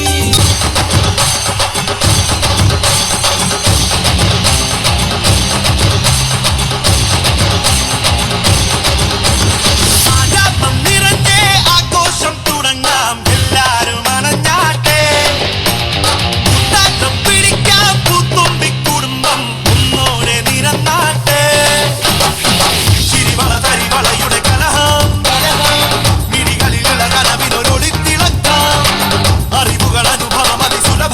ആരാമം നിറഞ്ഞേ ആഘോഷം തുടങ്ങാം എല്ലാരും അണഞ്ഞാട്ടെ കൂട്ടാട്ടം പിടിക്കാം പൂത്തുമ്പി കുടുംബം ഒന്നോടെ നിരന്നാട്ടെ ചിരിവള തരിവളയുടെ കലഹം മിടികളിലുള്ള കനവിനൊരൊളിത്തിളക്കാം അറിവുകൾ അനുഭവം അതിസുലഭ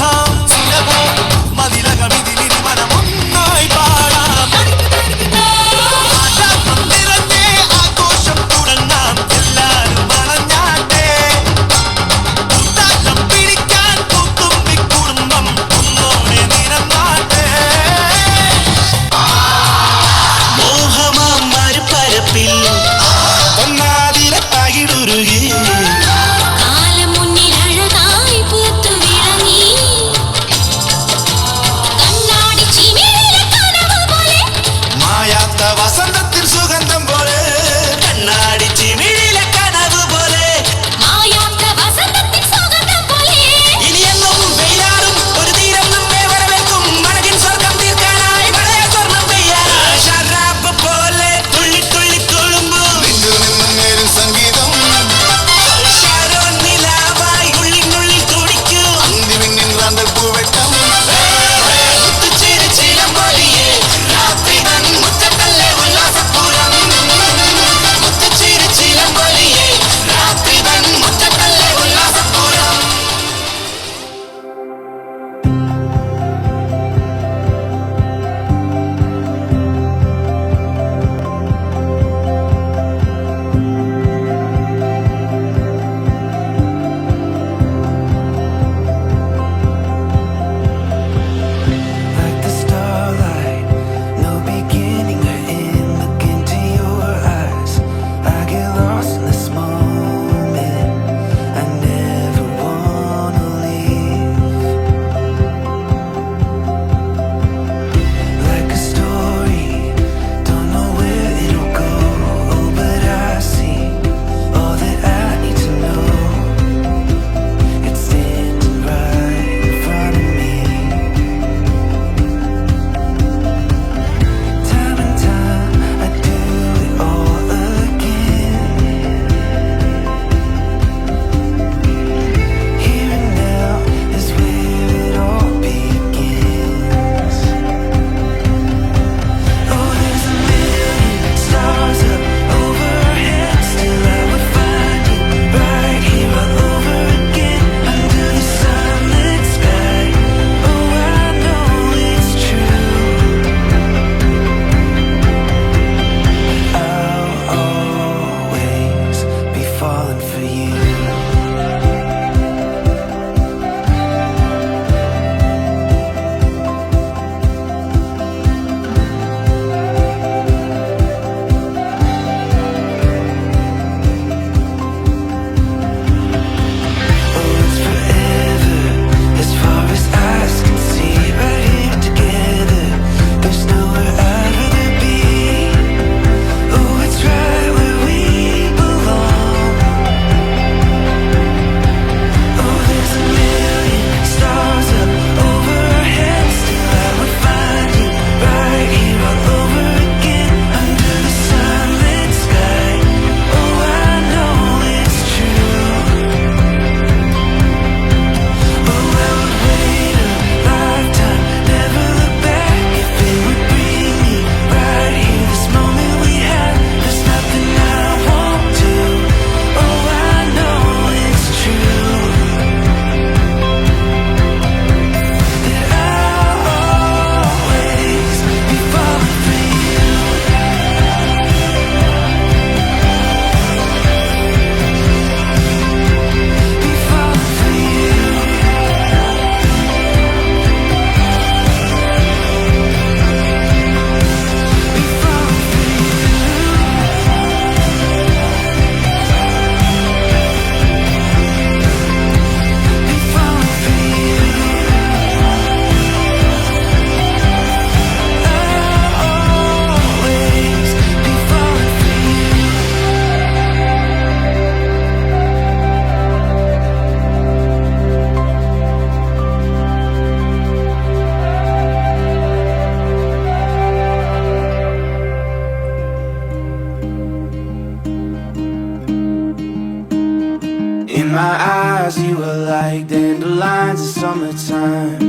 my eyes, you were like dandelions in summertime.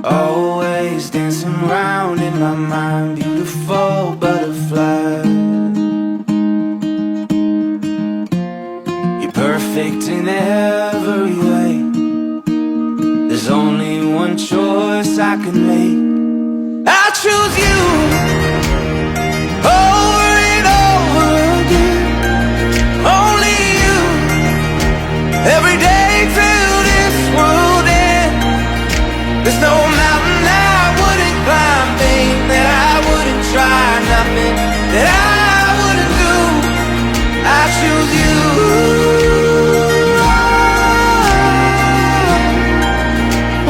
Always dancing round in my mind, beautiful butterfly. You're perfect in every way. There's only one choice I can make. I choose you over and over again. Only you. Every day till this world ends. There's no mountain I wouldn't climb, thing that I wouldn't try, nothing that I wouldn't do. I choose you.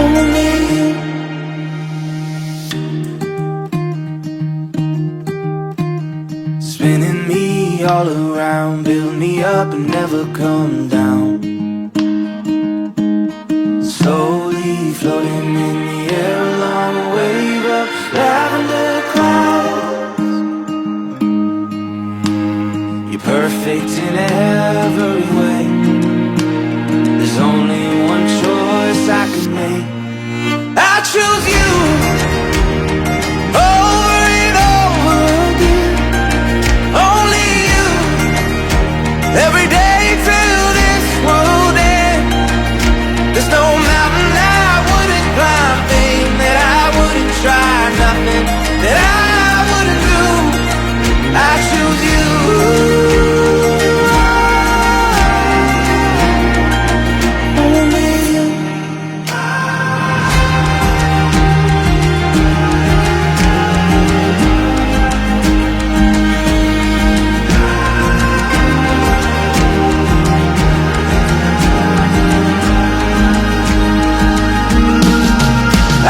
Only you. Spinning me all around, build me up and never come down. Slowly floating in the air along a wave of lavender clouds. You're perfect in every way. There's only one choice I can make. I choose you over and over again. Only you. Every day till this world ends. There's no mountain I wouldn't climb, thing that I wouldn't try, nothing that I wouldn't do. I choose you. Only you.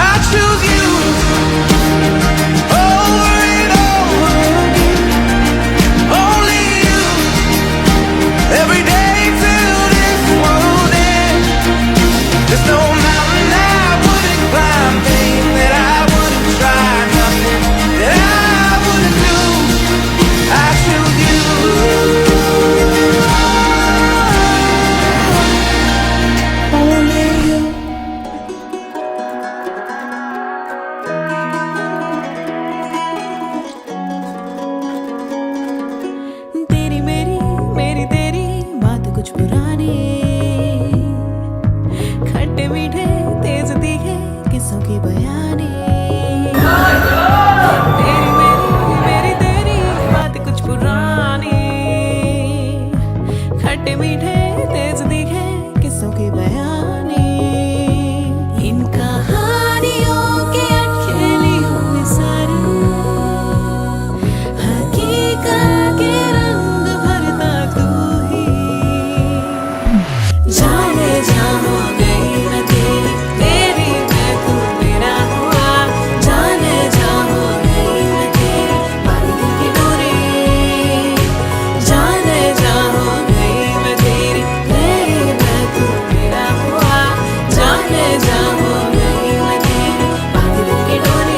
I choose you over and over again. Only you. Every day till this world ends. There's no mountain I wouldn't climb, thing that I wouldn't try, nothing that I wouldn't do. I choose you. Only you. तेरी मेरी तेरी बात कुछ पुरानी, खट्टे मीठे तेज तीखे किस्सों की बयानी। मेरी तेरी बात कुछ पुरानी, खट्टे मीठे तेज तीखे किस्सों की बयानी। इन कहानियों के अटखेली हुई सारी हकीकत के रंग भरता तू ही। जाने जा हो गई मैं तेरी, तेरी मैं तू मेरा हुआ। जाने जा हो गई मैं तेरी, बारी दिल की डोरी। जाने जा हो गई मैं तेरी, तेरी मैं तू मेरा हुआ। जाने जा हो गई मैं तेरी, बारी दिल की डोरी।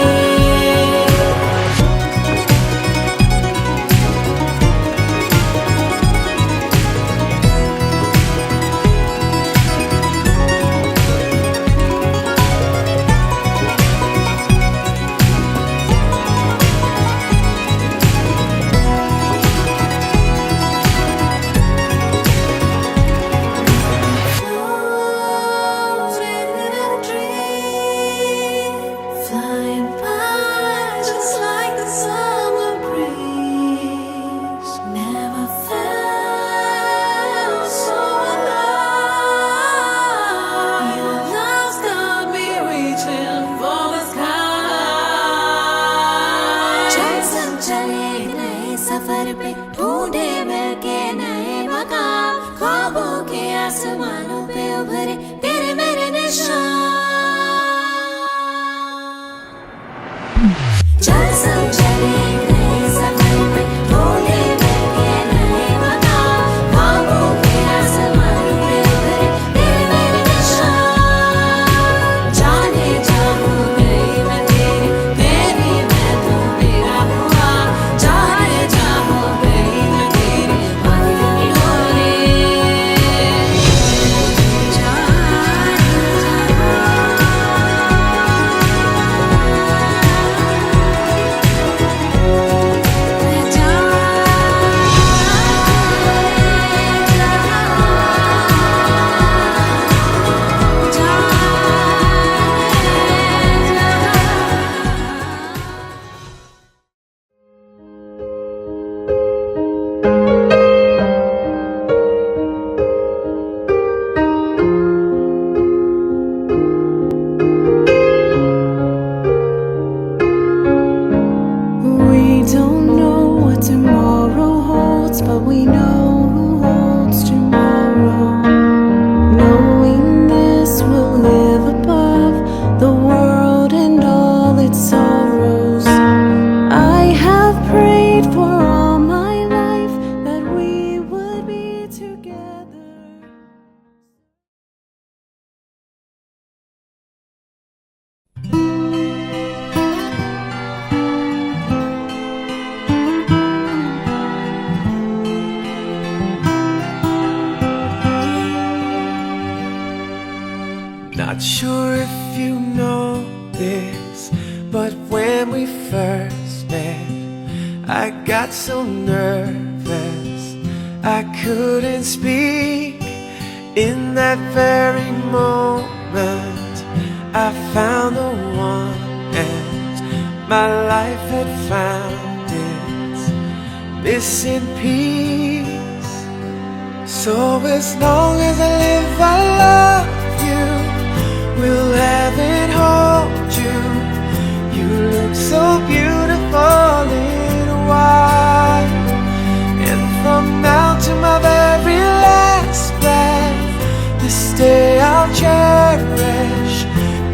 Flying by just like the summer breeze. Never felt so alive. Your love's got me reaching for the sky. चल संग चले एक नए सफर पे, ढूंढे मिलके नए मकाम। ख्वाबों के आसमानों पे उभरे तेरे मेरे निशान। चल संग चले एक नए सफर पे, ढूंढे मिलके नए मकाम। ख्वाबों के आसमानों पे उभरे तेरे मेरे निशान। जाने जा हो गई मैं तेरी, तेरी मैं तू मेरा हुआ। जाने जा हो गई मैं तेरी, बारी दिल की डोरी। together. Not sure if you know this, but when we first met, I got so nervous I couldn't speak. In that very moment, I found the one, and my life had found its missing piece. So as long as I live, I love you. Will heaven hold you? You look so beautiful in white. And from now to my very last breath, this day I'll cherish.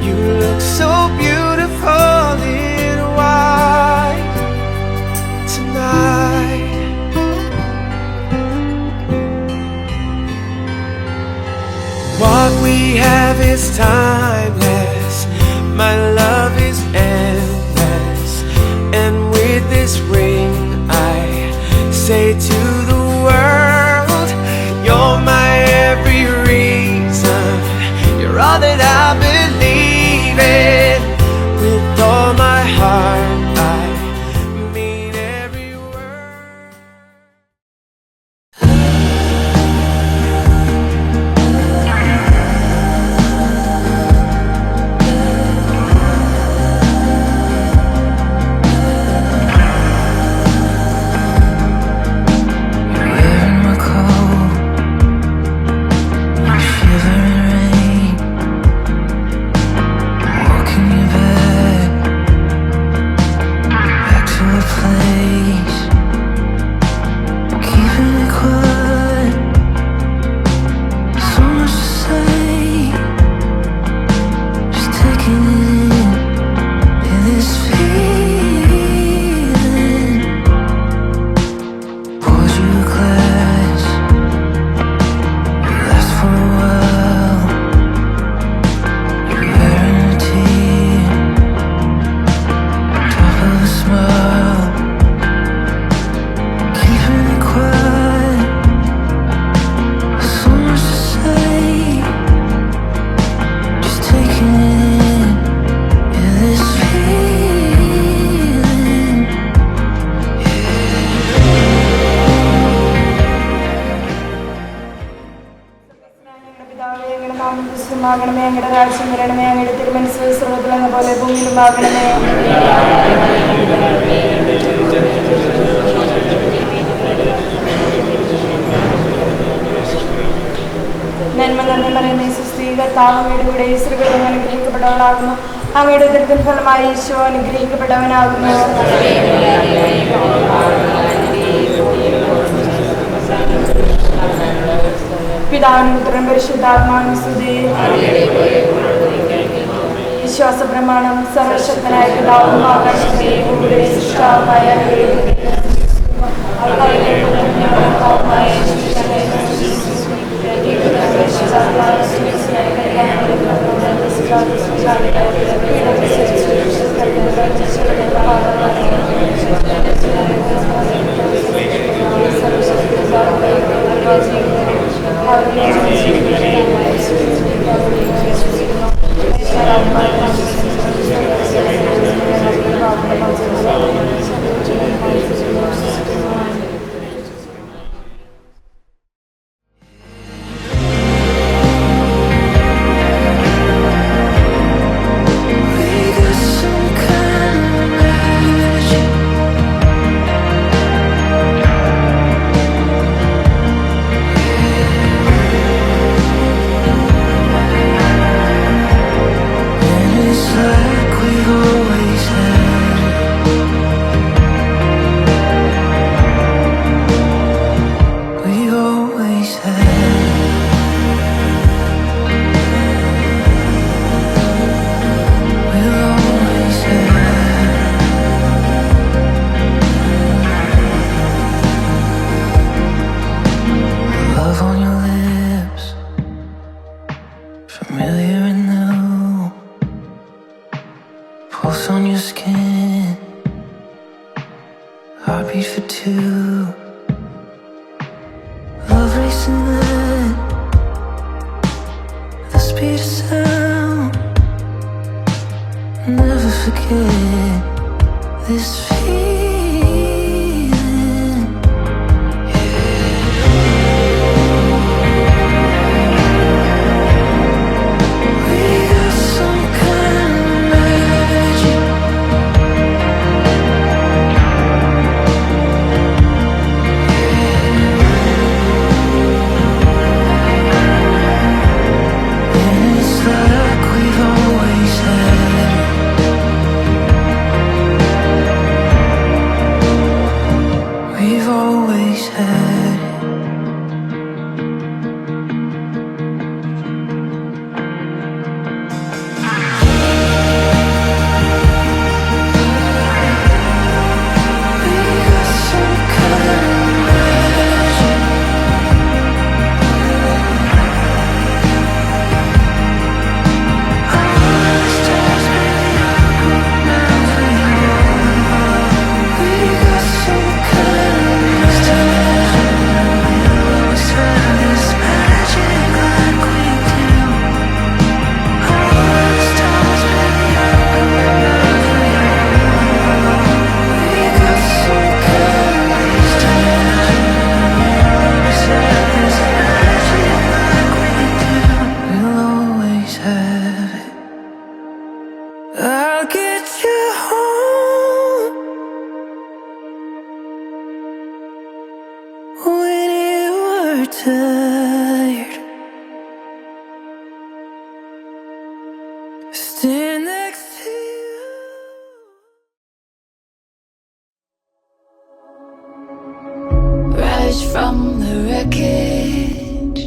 You look so beautiful in white tonight. What we have is timeless. My love is endless. And with this ring I say to the world, you're my every reason. You're all that I believe in. With all my heart I mean every word. Wearing my coat, I'm shivering rain. Walking you back to a place, keeping it quiet. So much to say, just taking it in this feeling. Poured you a glass, you last for a while. You're wearing a tear, top of a smile. Keeping it quiet, so much to say, just taking it in this feeling. പിതാവേ, അങ്ങയുടെ നാമം പൂജിതമാകണമേ, അങ്ങയുടെ രാജ്യം വരണമേ, അങ്ങയുടെ തിരുമനസ്സ് സ്വർഗ്ഗത്തിലെന്ന പോലെ ഭൂമിയിലുമാകണമേ. നന്മ നന്മ പറയുന്ന സുസ്ഥി കർത്താവ് അങ്ങയുടെ കൂടെ സ്ത്രീകളും അനുഗ്രഹിക്കപ്പെട്ടവളാകുന്നു. അങ്ങയുടെ ഉദരത്തിൻ ഫലമായി ഈശോ അനുഗ്രഹിക്കപ്പെട്ടവനാകുന്നു. പിതാവിനും പുത്രനും പരിശുദ്ധാത്മാവിനും സ്തുതി. വിശ്വാസ പ്രമാണം. സർവശക്തനായ പിതാവും ആകാശത്തെയും ഭൂമിയുടെയും സൃഷ്ടാവുമായ And it's like we always had. tired. Stand next to you. Rise from the wreckage,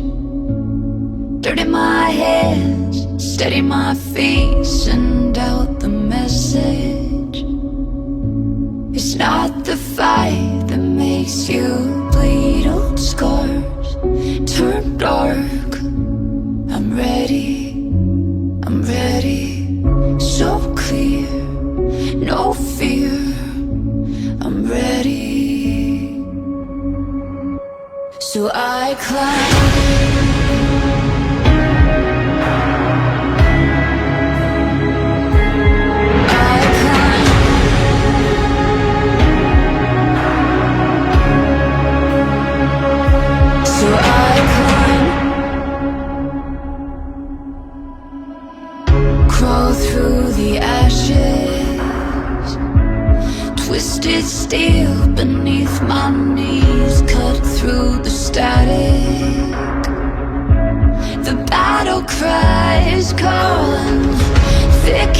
dirty my hands, steady my feet, send out the message. It's not the fight that makes you bleed, old scars turn dark. I'm ready, so clear, no fear, I'm ready. So I climb, crawl through the ashes, twisted steel beneath my knees, cut through the static. The battle cry is calling, thick